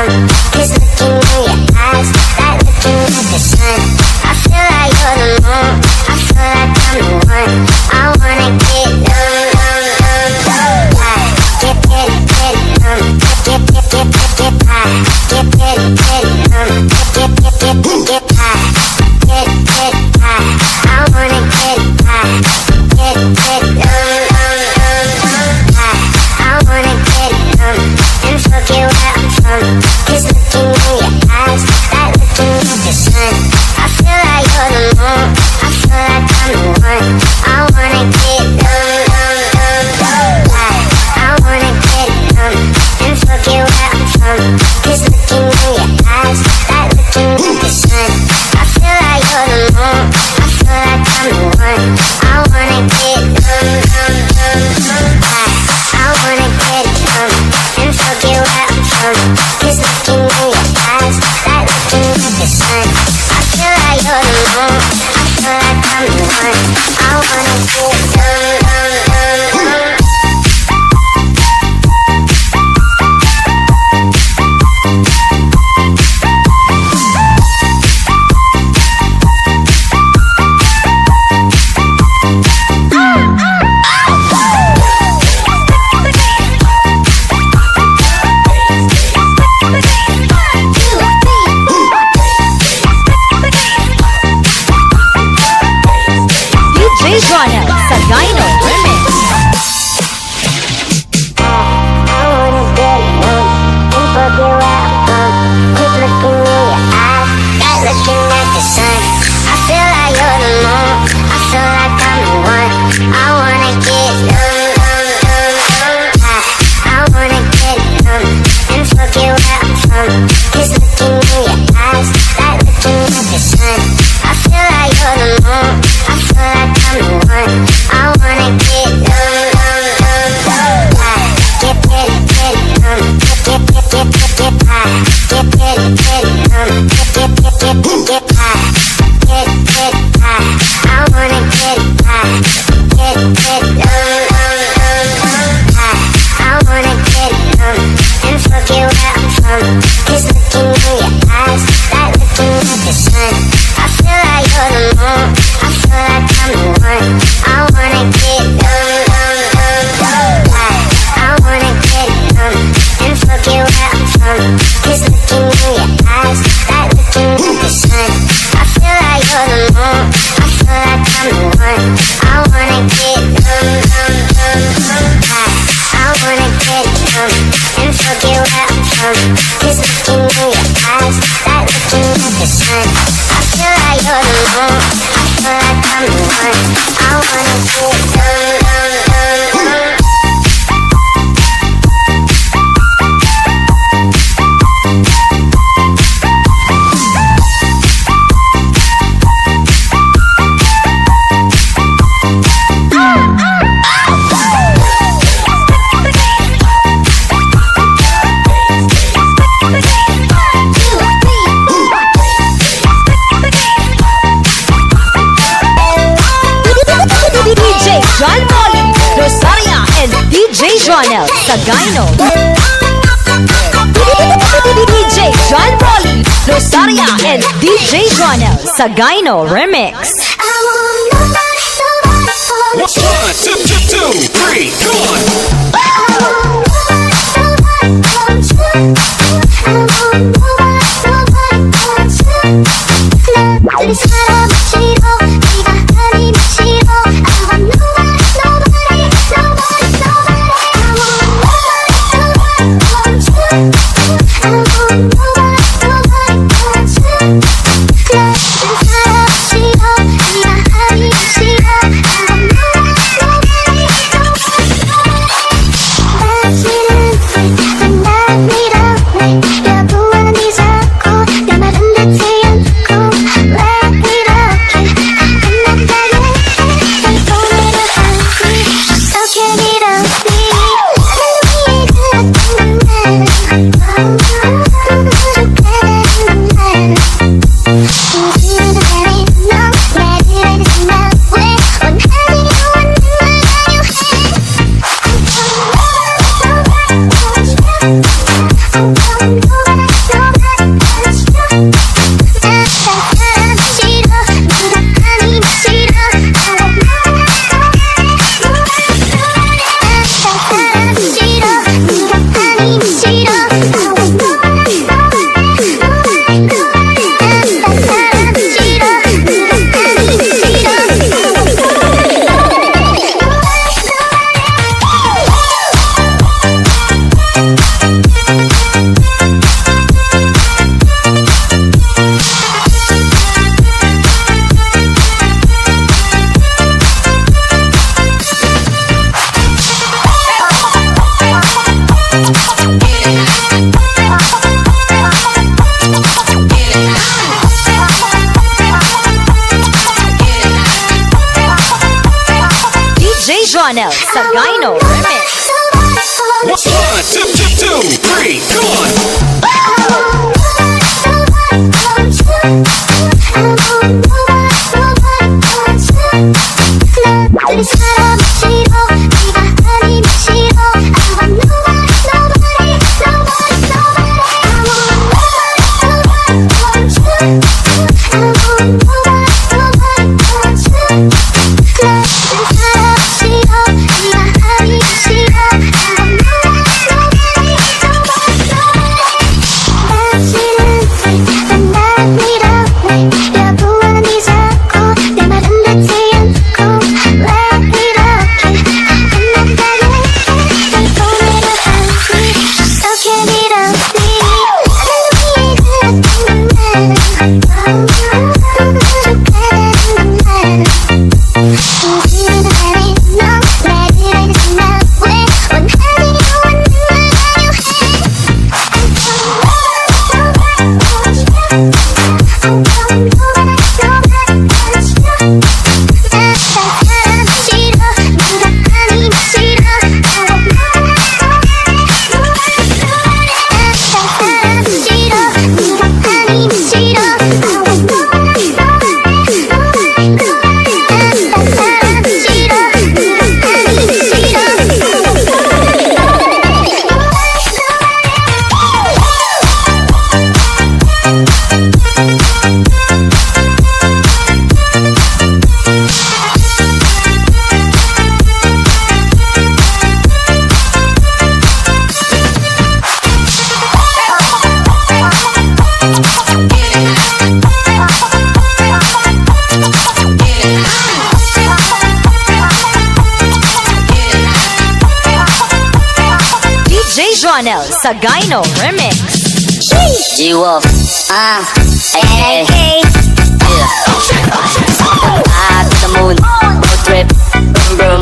from is looking in your eyes, that looking at the sun. I feel like you're the moon, I feel like I'm the one. I wanna get numb, high. Get numb, get high. Get high. I wanna get high. Get numb, high. I wanna get numb and forget where I'm from. It's looking in your eyes, that looking at the sun. I feel like you're the moon, I feel like I'm the one. I wanna get numb, high. I wanna get numb and forget where I'm from. It's looking in your eyes, that looking at the sun. I feel like you're the moon, I feel like I'm the one. I wanna get numb, high. I wanna get numb and forget where I'm from. It's looking in your eyes, that looking at the sun. I feel like you're the moon, I feel like I'm the one. I wanna get numb. DJ Jonel sa Gyno Remix. I wanna get numb and forget where I'm from. Keep looking in your eyes, that looking at the sun. I feel like you're the moon, I feel like I'm the one. I wanna get numb, high. I wanna get numb and forget where I'm from. Keep looking in your eyes, that looking at the sun. I feel like you're the moon, I feel like I'm the one. I wanna get numb, high. Get numb, get high. Get numb, get high. Get high. I wanna get high. Get numb, high. I wanna get numb and forget where I'm from. It's looking in your eyes, that looking at the sun. I feel like you're the moon, I feel like I'm the one. I wanna get numb, high. I wanna get numb and forget where I'm from. It's looking in your eyes, that looking at the sun. I feel like you're the moon, I feel like I'm the one. I wanna get numb, high. I wanna get numb and forget where I'm from. It's looking in your eyes, that looking at the sun. I feel like you're the moon, I feel like I'm the one. I wanna get numb. DJ John Molly, Rosaria, and DJ Jonel sa Gyno. DJ John Molly, Rosaria, and DJ Jonel sa Gyno Remix. I want nobody, nobody for me. 1, 2, 3, go on. I want nobody, nobody for you. I want nobody, nobody for you. 너들이 사랑이 싫어, 네가 아니면 싫어. I want nobody, nobody, nobody, nobody. I want nobody, nobody for you. I want nobody, nobody for you. 너들이 사랑이 싫어, 네가 아니면 싫어. I want nobody, nobody, nobody. 다시는 날 믿어, 여부와 내 Jonel sa Gyno Remix. 1, 2, 3, come on. 너를 사람 싫어 네가 아니면 싫어 I want nobody Jonel sa Gyno Remix. G-Wolf, ay, yeah. To the moon, road trip, vroom vroom,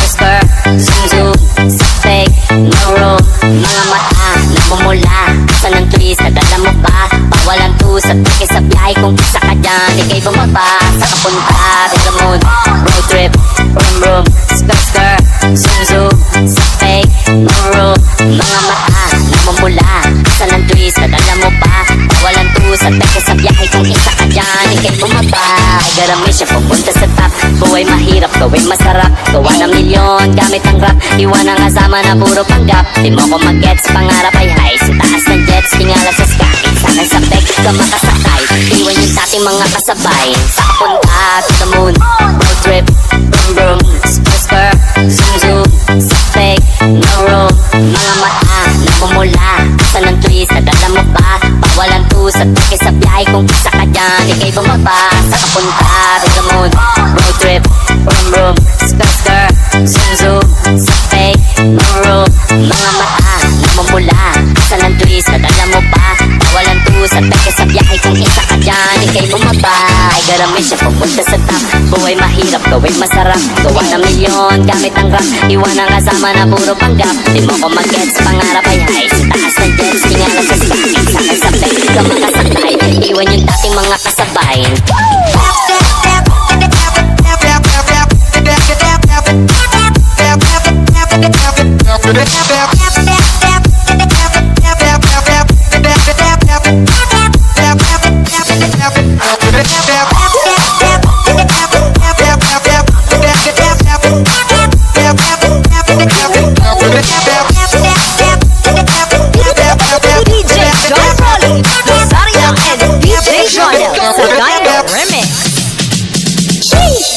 spur, zoom zoom, sa fake, no room, mga mata, namumula, sa ng twist, nadala mo ba? Pawalan to sa teke sa biyahe, kung isa ka dyan, ikay bumaba, sa kapunta, to the moon, road trip, vroom vroom, spur, zoom zoom, sa fake, no room, mga mata, namumula, sa ng twist, nadala mo ba? Pawalan to sa teke sa biyahe, kung isa ka dyan, ikay bumaba. Garami siya pupunta sa top. Buhay mahirap, gawin masarap. Gawa ng milyon, gamit ang rap. Iwan ang kasama na puro panggap. Di mo ko mag-gets, pangarap ay high. Sa taas ng jets, tingala sa sky. Sana sa peg ka makasakay. Iwan yung dating mga kasabay. Sa kapunta to the moon, road trip, vroom vroom, spur, zoom zoom, sa peg, no room, mga mata, namumula, sa ng twist, nadala mo ba? Pawalan to sa teke sa biyahe, kung isa ka dyan, ikay bumaba. Sa kapunta to the moon, road trip, vroom vroom, spur, zoom zoom, sa fake, no room, mga mata, namumula, sa ng twist, nadala mo ba? Pawalan to sa teke sa biyahe, kung isa ka dyan, ikay bumaba. Ay garami siya pupunta sa top. Buhay mahirap, gawin masarap. Gawa ng milyon, gamit ang rap. Iwan ang kasama na puro panggap. Di mo ko mag-gets, pangarap ay high. Sa taas ng jets, tingala sa sky. Sakay sa fake, ka makasakay. Iwan yung dating mga kasabay.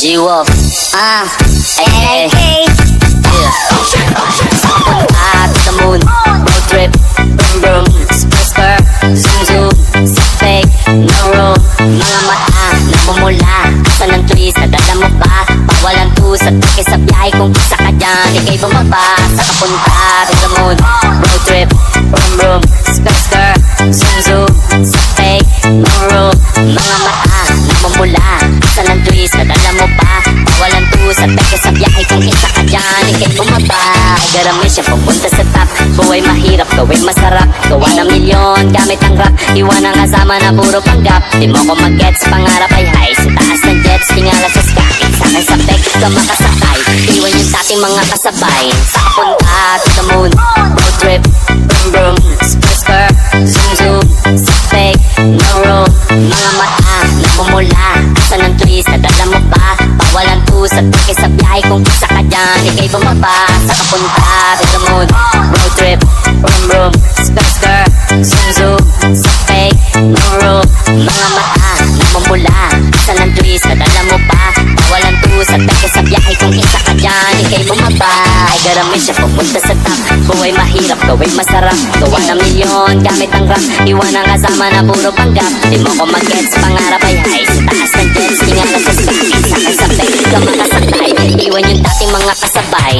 G-Wolf, ay, yeah. To the moon, road trip, vroom vroom, spur, zoom zoom, sa fake, no room, mga mata, namumula, sa ng twist, nadala mo ba? Pawalan to sa teke sa biyahe, kung isa ka dyan, ikay bumaba. Sa kapunta to the moon, road trip, vroom vroom, spur, zoom zoom, sa fake, no room, mga mata, namumula, sa ng twist, nadala mo ba? Pawalan to sa teke sa biyahe, kung isa ka dyan, ikay bumaba. Garami siya pupunta sa top. Buhay mahirap, gawin masarap. Gawa ng milyon, gamit ang rap. Iwan ang kasama na puro panggap. Di mo ko mag-gets, pangarap ay high. Sa taas ng jets, tingala sa sky. Sakay sa peg ka makasakay. Iwan yung dating mga kasabay. Sa kapunta to the moon, road trip, brum brum, spur spur, zoom zoom. Sa peg, no road, mga mata namumula. Asa ng twist, nadala mo pa. Bawalan to sa peke sa biyahe. Kung isa ka dyan, ikay bumaba. Sa kapunta to the moon, road trip, brum brum, spur spur, zoom zoom. Sa peg, no road, mga mata namumula. Asa ng twist, nadala mo pa. Bawalan to sa peke sa biyahe. Kung isa ka dyan, ikay bumaba. Ay garami siya pupunta sa top. Buhay mahirap, gawin masarap. Gawa ng milyon, gamit ang rap. Iwan ang kasama na puro panggap. Di mo ko mag-gets, pangarap ay high. Sa taas ng jets, di nga lang sa sky. Sakay sa peg, ka makasakay. Iwan yung dating mga kasabay.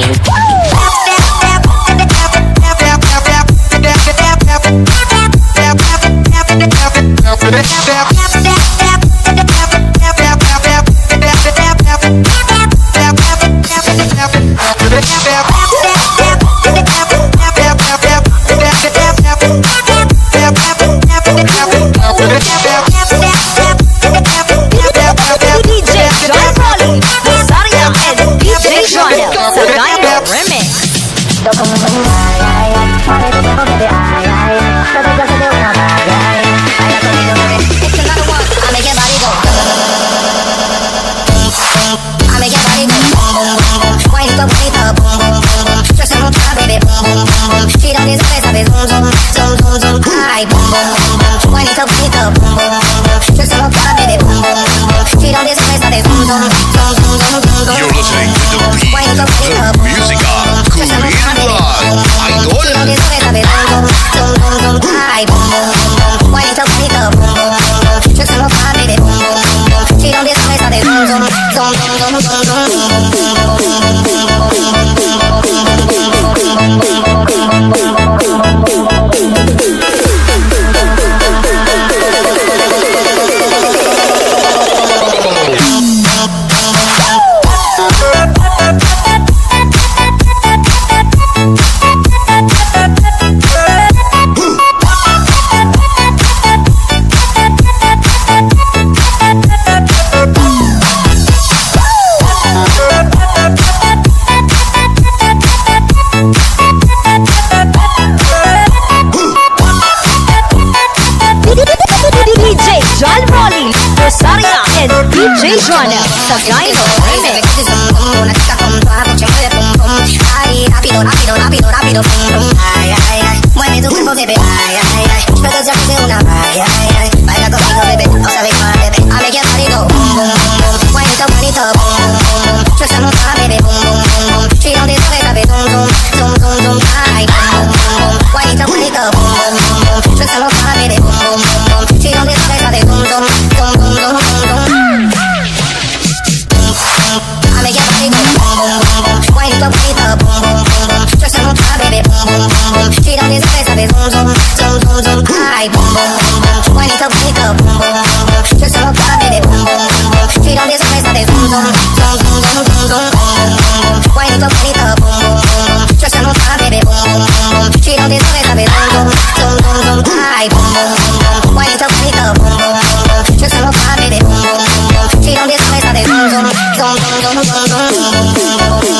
DJ John Rolly, Rosaria and DJ Jonel sa Gyno Remix. It's another one. I make your body go. I make your body go. Boom boom boom boom. Wine it up, boom boom boom boom. Just a little time, baby. Boom boom boom boom. She don't deserve it, zoom zoom zoom zoom zoom. Aye, boom boom boom boom. Wine it up, boom boom boom boom. Just a little time, baby. Boom boom boom boom. She don't deserve it, zoom zoom zoom zoom zoom zoom. You're listening to the beat, the music of Korean Vlog. Idol. She don't deserve it, zoom zoom zoom zoom. Aye, boom boom boom boom. Wine it up, boom boom boom boom. Just a little time, baby. Boom boom boom boom. She don't deserve it, zoom zoom zoom zoom zoom zoom. DJ John Rolly, Rosaria and DJ Jonel sa Gyno Remix. Ay, rápido, rápido, rápido, rápido, pum, pum. Ay, ay, ay, mueve tu cuerpo, bebé. Ay, ay, ay, puedo ya hacer una. Ay, ay, ay, baila conmigo, bebé. No sabes cuál, bebé. I make your body go. Boom, boom, boom, boom. Bonito, bonito, boom, boom, boom, boom. Just a little time, baby. Boom, boom, boom, boom. She don't deserve it, baby. Zoom, zoom, zoom, zoom, zoom. Ay, boom, boom, boom, boom. Bonito, bonito, boom, boom, boom, boom. Just a little time, baby. Boom, boom, boom, boom. She don't deserve it, baby. Zoom, zoom, zoom, zoom, zoom, zoom, zoom. I make your body go. Boom, boom, boom, boom. Bonito, bonito, boom, boom, boom, boom. Just a little time, baby. Boom, boom, boom, boom. She don't deserve it, baby. Zoom, zoom, zoom, zoom, zoom. Ay, boom, boom, boom, boom. Bonito, bonito, boom, boom, boom, boom. Just a little time, baby. Boom, boom, boom, boom. She don't deserve it, baby. Zoom, zoom, zoom, zoom, zoom, zoom, zoom. Bonito, bonito, boom, boom, boom, boom. Just a little time, baby. Boom, boom, boom, boom. She don't deserve it, baby. Zoom, zoom, zoom, zoom, zoom. Ay, boom, boom, boom, boom. Bonito, bonito, boom, boom, boom, boom. Just a little time, baby. Boom, boom, boom, boom. She don't deserve it, baby. Zoom, zoom, zoom, zoom, zoom,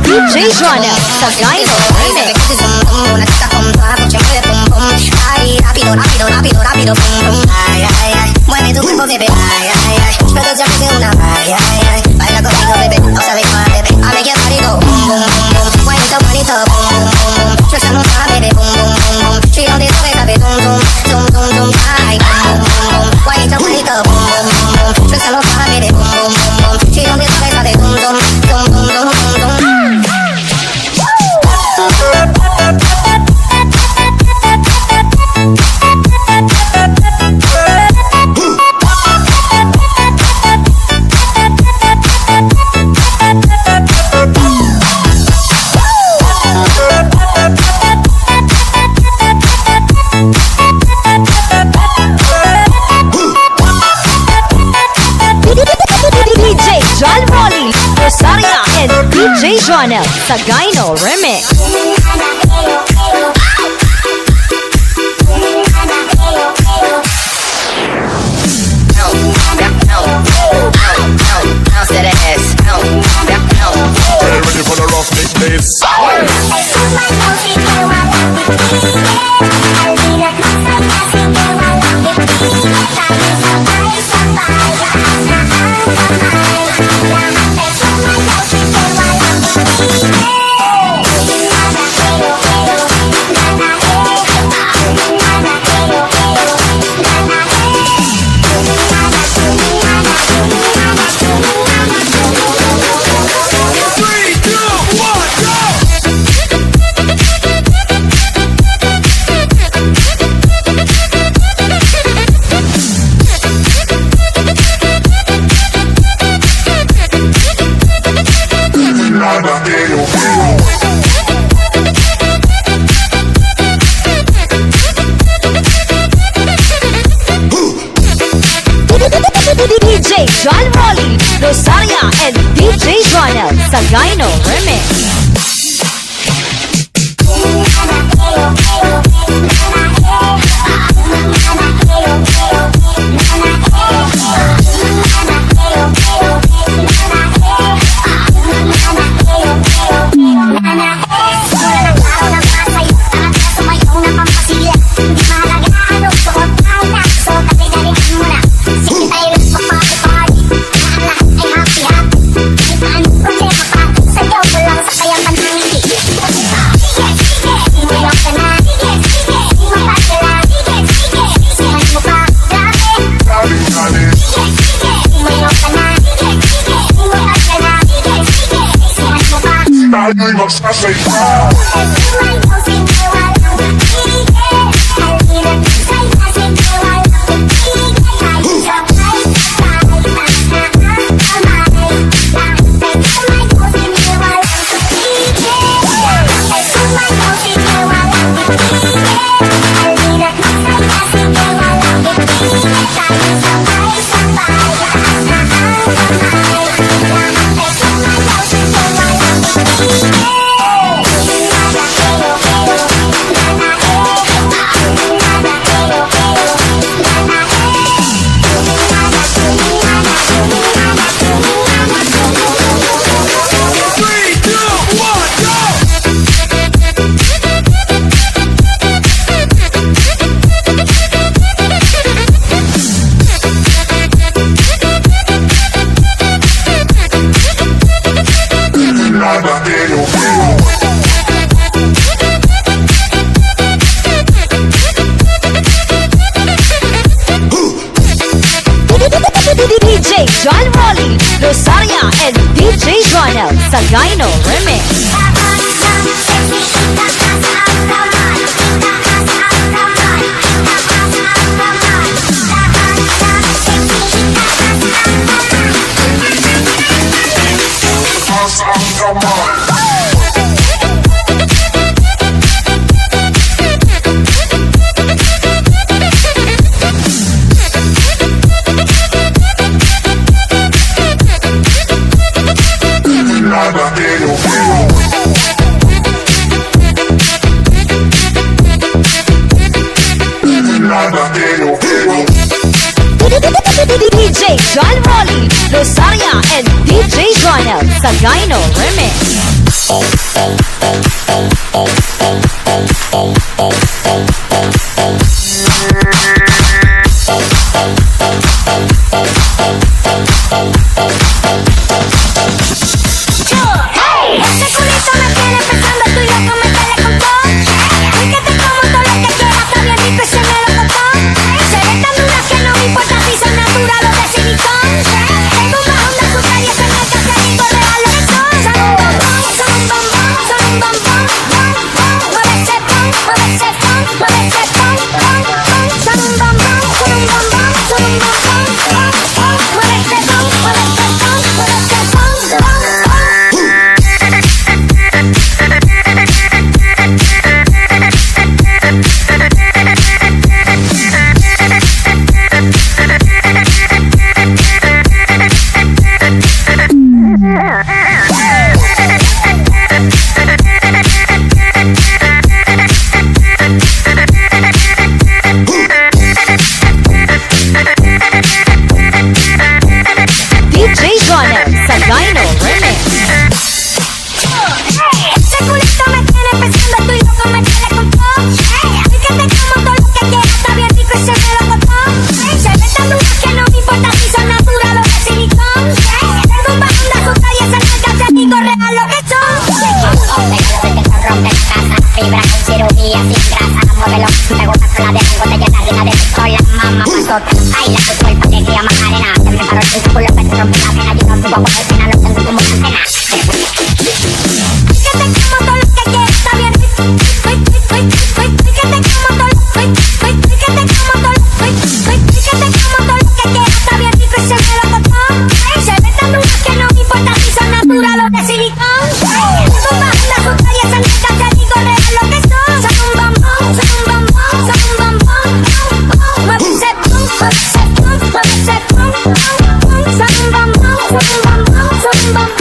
DJ Jonel sa Gyno Remix. Ay, rápido, rápido, rápido, rápido, pum, pum. Ay, ay, ay, mueve tu cuerpo, bebé. Ay, ay, ay, puedo ya hacer una. Ay, ay, ay, baila conmigo, bebé. No sabes cuál, bebé. I make your body go. Boom, boom, boom, boom. Bonito, bonito, boom, boom, boom, boom. Just a little time, baby. Boom, boom, boom, boom. She don't deserve it, baby. Zoom, zoom, zoom, zoom, zoom. Ay, boom, boom, boom, boom. Bonito, bonito, boom, boom, boom, boom. Just a little time, baby. Boom, boom, boom, boom. She don't deserve it, baby. Zoom, zoom, zoom, zoom, zoom, zoom, zoom. DJ Jonel sa Gyno Remix. Ready for the rough mix? DJ John Rolly, Rosaria, and DJ Jonel sa Gyno Remix. DJ John Rolly, Rosaria, and DJ Jonel sa Gyno Remix. DJ John Rolly, Rosaria, and DJ Jonel sa Gyno Remix. Son Jonel sa Gyno Remix. Ese culito me tiene pensando, tú y loco me tiene con todo. Fíjate como todo lo que queda está bien rico y se me lo costó. Se ve tan dura que no me importa si son natural o de silicón. Tengo un bajón de azúcar y esa nalga te digo real lo que son. Rompe la casa, fibra con cirugía sin grasa. Modelo, me gusta con la de botella de harina de pistola. Mamá pasó, ay, la tu cuerpo de cría Macarena. Se me paró el culo que te rompe la pena. Yo no subo por el final, no tengo como antena. Fíjate como todo lo que queda está bien rico. Fíjate como todo lo que queda está bien rico y se me lo costó. Se ve tan dura que no me importa si son natural o de silicón. Tengo un bajón de azúcar y esa nalga te digo real lo que son. Son un bombón, son un bombón, son un bombón. Mueve ese pum, mueve ese pum, mueve ese pum. Son un bombón, son un bombón, son un bombón.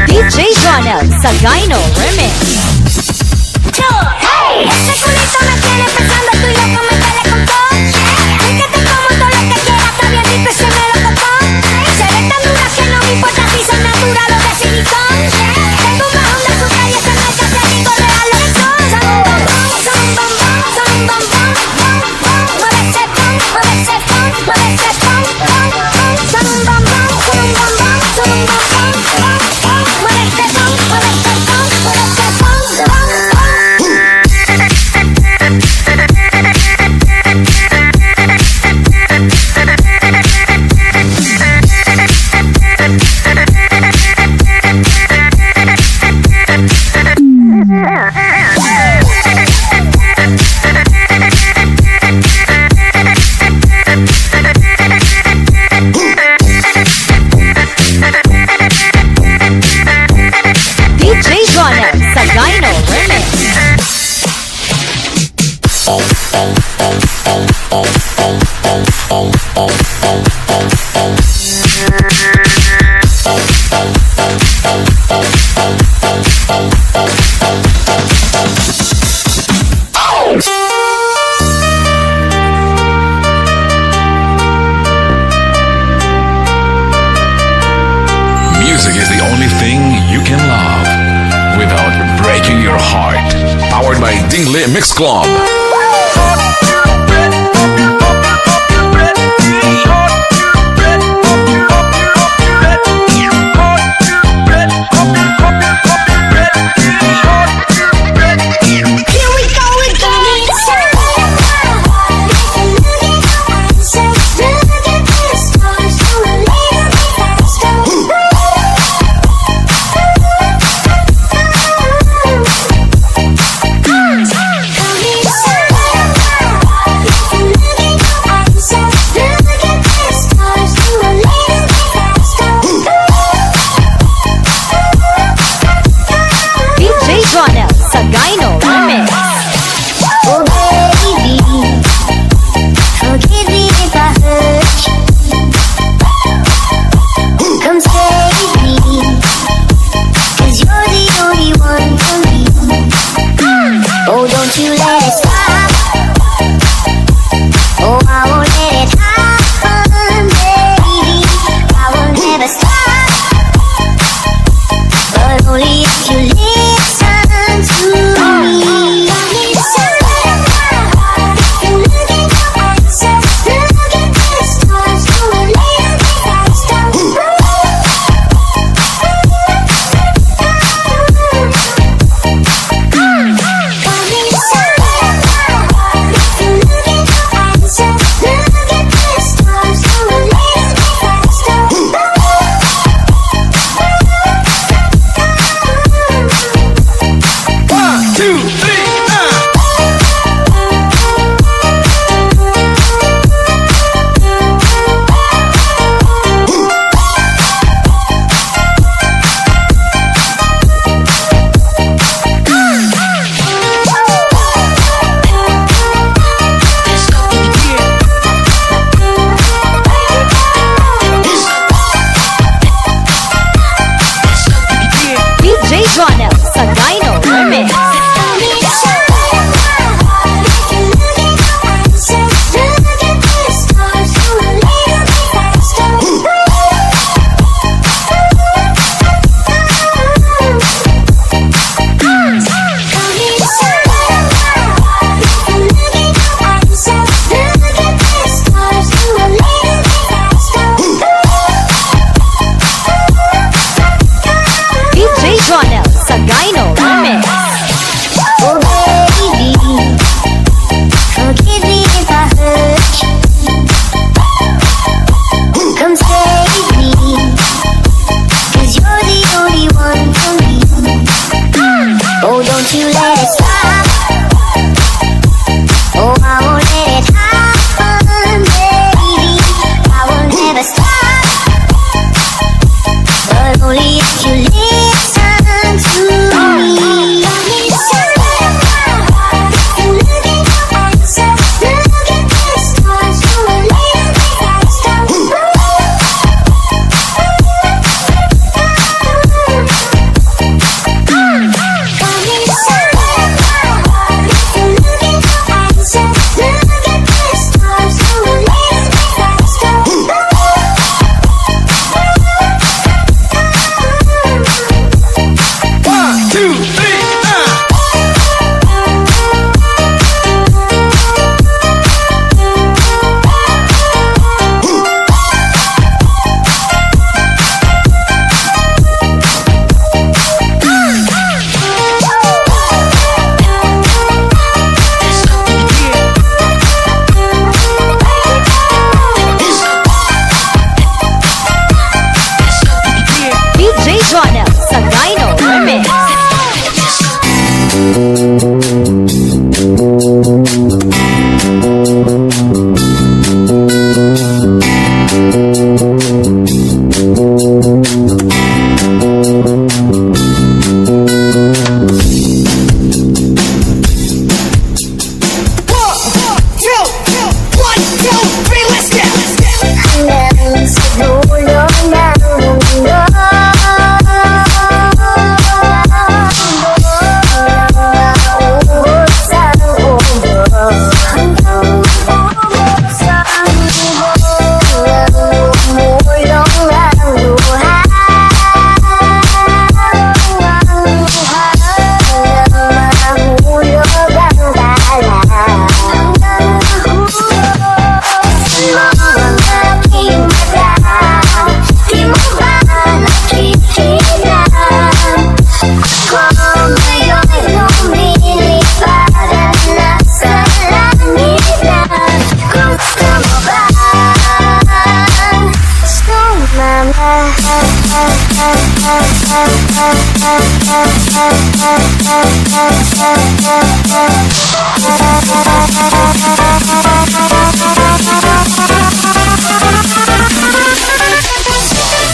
DJ Jonel sa Gyno Remix. Ese culito me tiene pensando, tú y loco me tiene con todo. Fíjate como todo lo que queda está bien rico y se me lo costó. Se ve tan dura que no me importa si son natural o de silicón. Tengo un bajón de azúcar y esa nalga te digo real lo que son. Son un bombón, son un bombón, son un bombón. Mueve ese pum, mueve ese pum, mueve ese pum. Son un bombón, son un bombón, son un bombón. Mueve ese pum, mueve ese pum, mueve ese pum. DJ Jonel sa Gyno Remix. Music is the only thing you can love without breaking your heart. Powered by Dingley Mix Club. Here we go again. DJ Jonel sa Gyno Remix. Oh baby, forgive me if I hurt you. Come save me, 'cause you're the only one for me. Oh, don't you let it stop. Oh, I won't let it happen, baby. I will never stop, but only if you listen to me.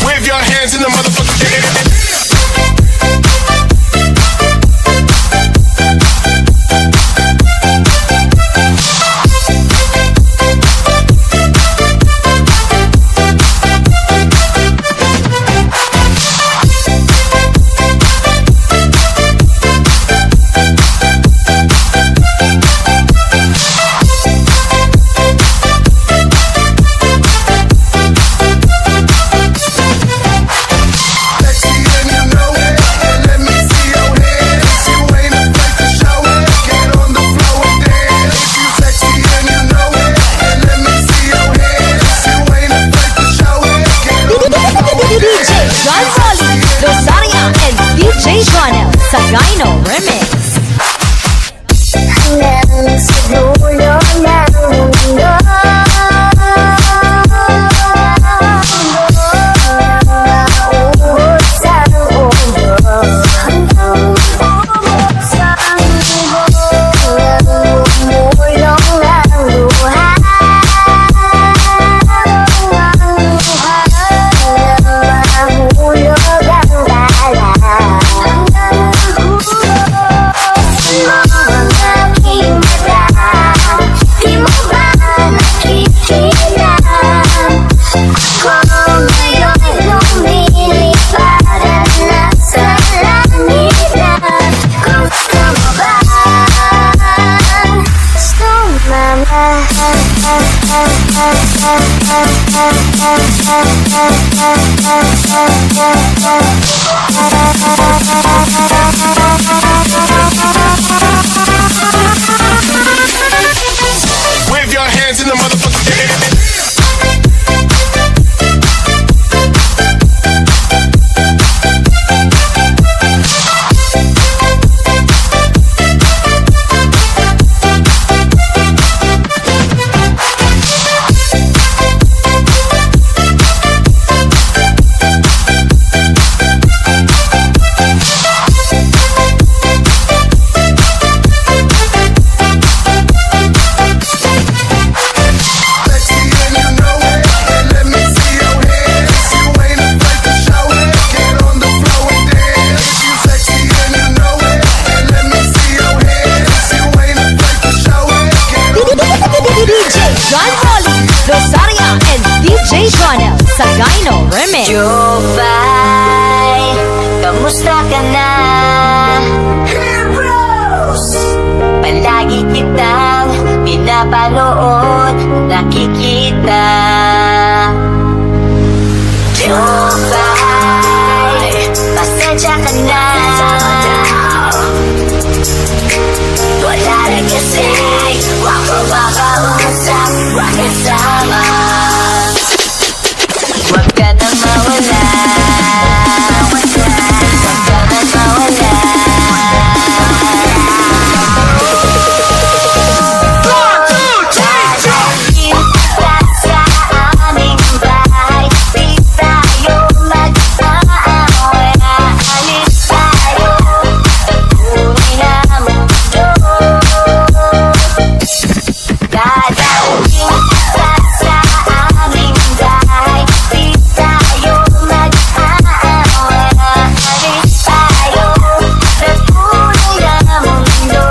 Wave your hands in the motherfucking air. Sagino Remix. Hanggang sa dulo ng mundo, nauubos ang ulo. Hanggang umubos ang ulo, namumulong ang luha. Mahulog ang bala. Wave your hands in the motherfucking air. Sagino Remix. Jobay, kamusta ka na? Heroes! Palagi kitang pinapanood, nakikita. Jobay, pasensya ka na. Wala na kasi, wako makausap, wakasama. Huwag ka na mawala. Huwag ka na mawala. Dadalhin ka sa aming bahay. Di tayo mag-aaway. Alis tayo sa tunay na mundo. Dadalhin ka sa aming bahay. Di tayo mag-aaway. Alis tayo sa tunay na mundo.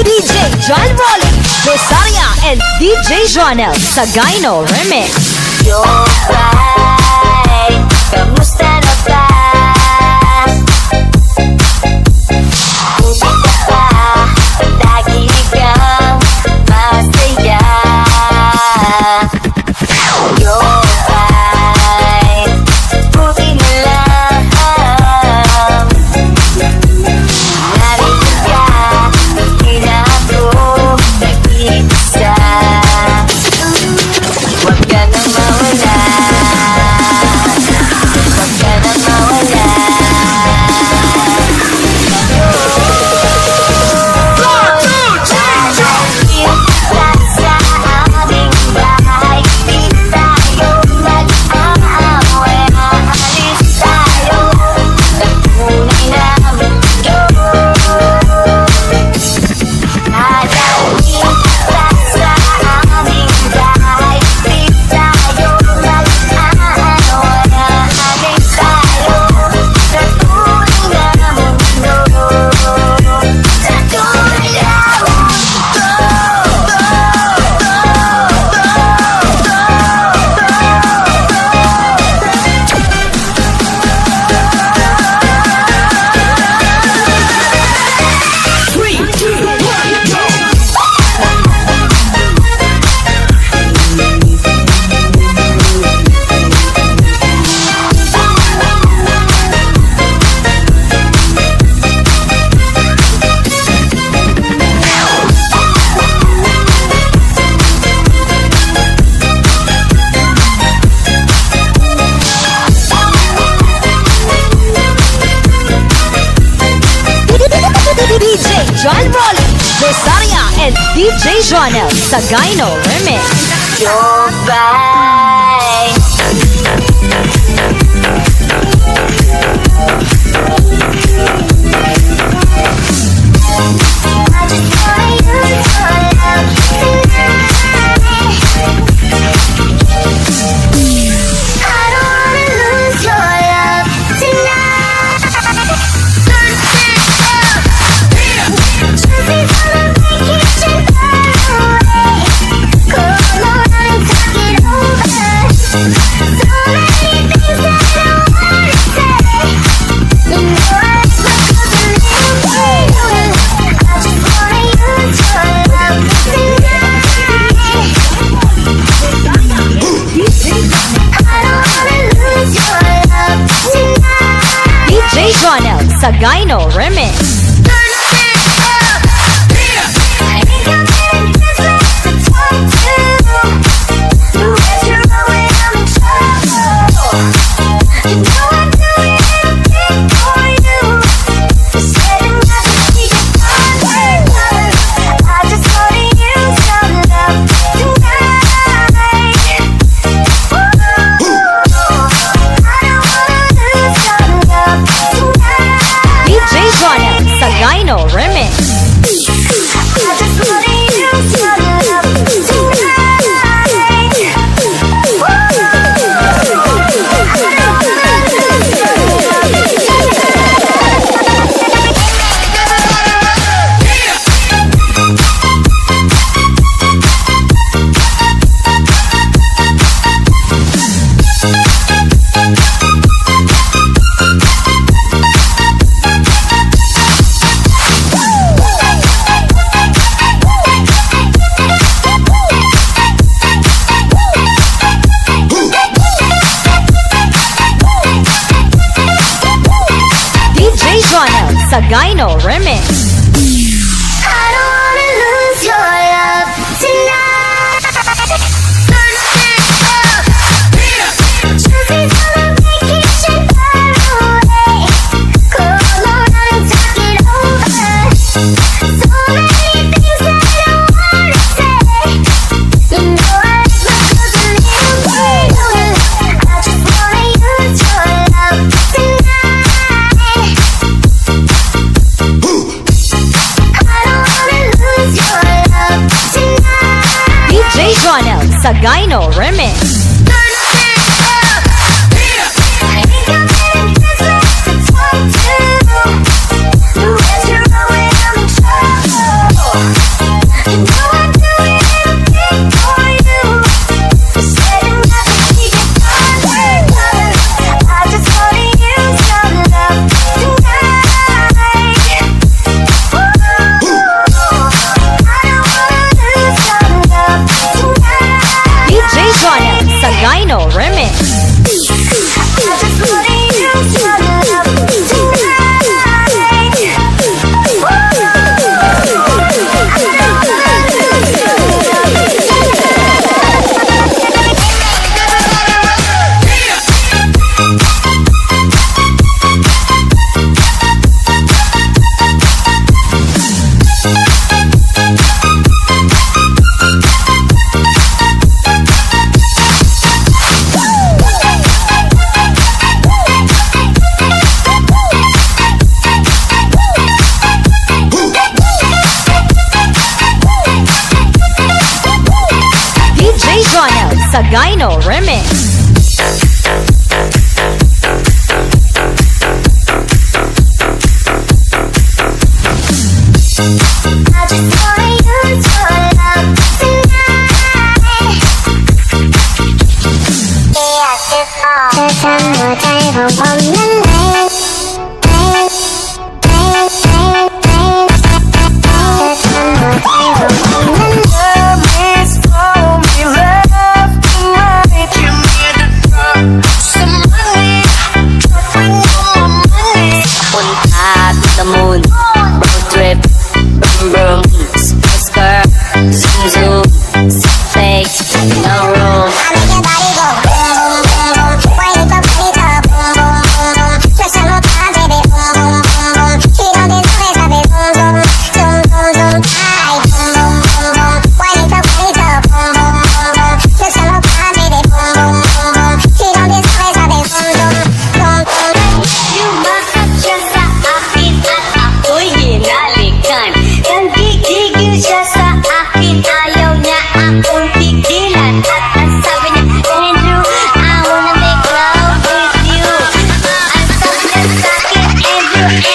DJ John Rolly, Rosaria, and DJ Joanel Sagino Remix. Jobay, kamusta na ba? John Rolly, Rosaria, and DJ Jonel sa Gyno Remix. Goodbye. I just wanna use your love tonight. I don't wanna lose your love tonight. Choosing on a vacation far away. Come on and talk it over. So many things that I wanna say. You know I just wanna use your love tonight. I don't wanna lose your love tonight. DJ Jonel sa Gyno Remix. I think I'm getting desperate to talk to. The ways you roll when I'm in trouble. You know I'd do anything for you. You said you're not to see it coming. I just wanna use your love tonight. I don't wanna lose your love tonight. DJ Jonel sa Gyno Remix. I just wanna use your love tonight. DJ Jonel sa Gyno Remix. I don't wanna lose your love tonight. Choosing on a vacation far away. Come on and talk it over. So many things that I wanna say. You know I like my cousin in. I just wanna use your love tonight. I don't wanna lose your love tonight. DJ Jonel sa Gyno Remix. I think I'm getting desperate to talk to. The ways you roll when I'm in trouble. You know I'd do anything for you. You said you're not to see it coming. I just wanna use your love tonight. I don't wanna lose your love tonight. DJ Jonel sa Gyno Remix. I just wanna use your love tonight. DJ Jonel sa Gyno Remix. I just wanna use your love tonight. Punta to the moon, road trip, boom boom, skirt, zoom zoom, fake, no room. I make your body go boom, boom, boom, boom. Wine it up, boom, boom, boom, boom. Flex on my baby, boom, boom, boom, boom. She don't deserve it, boom, boom, boom. Hey,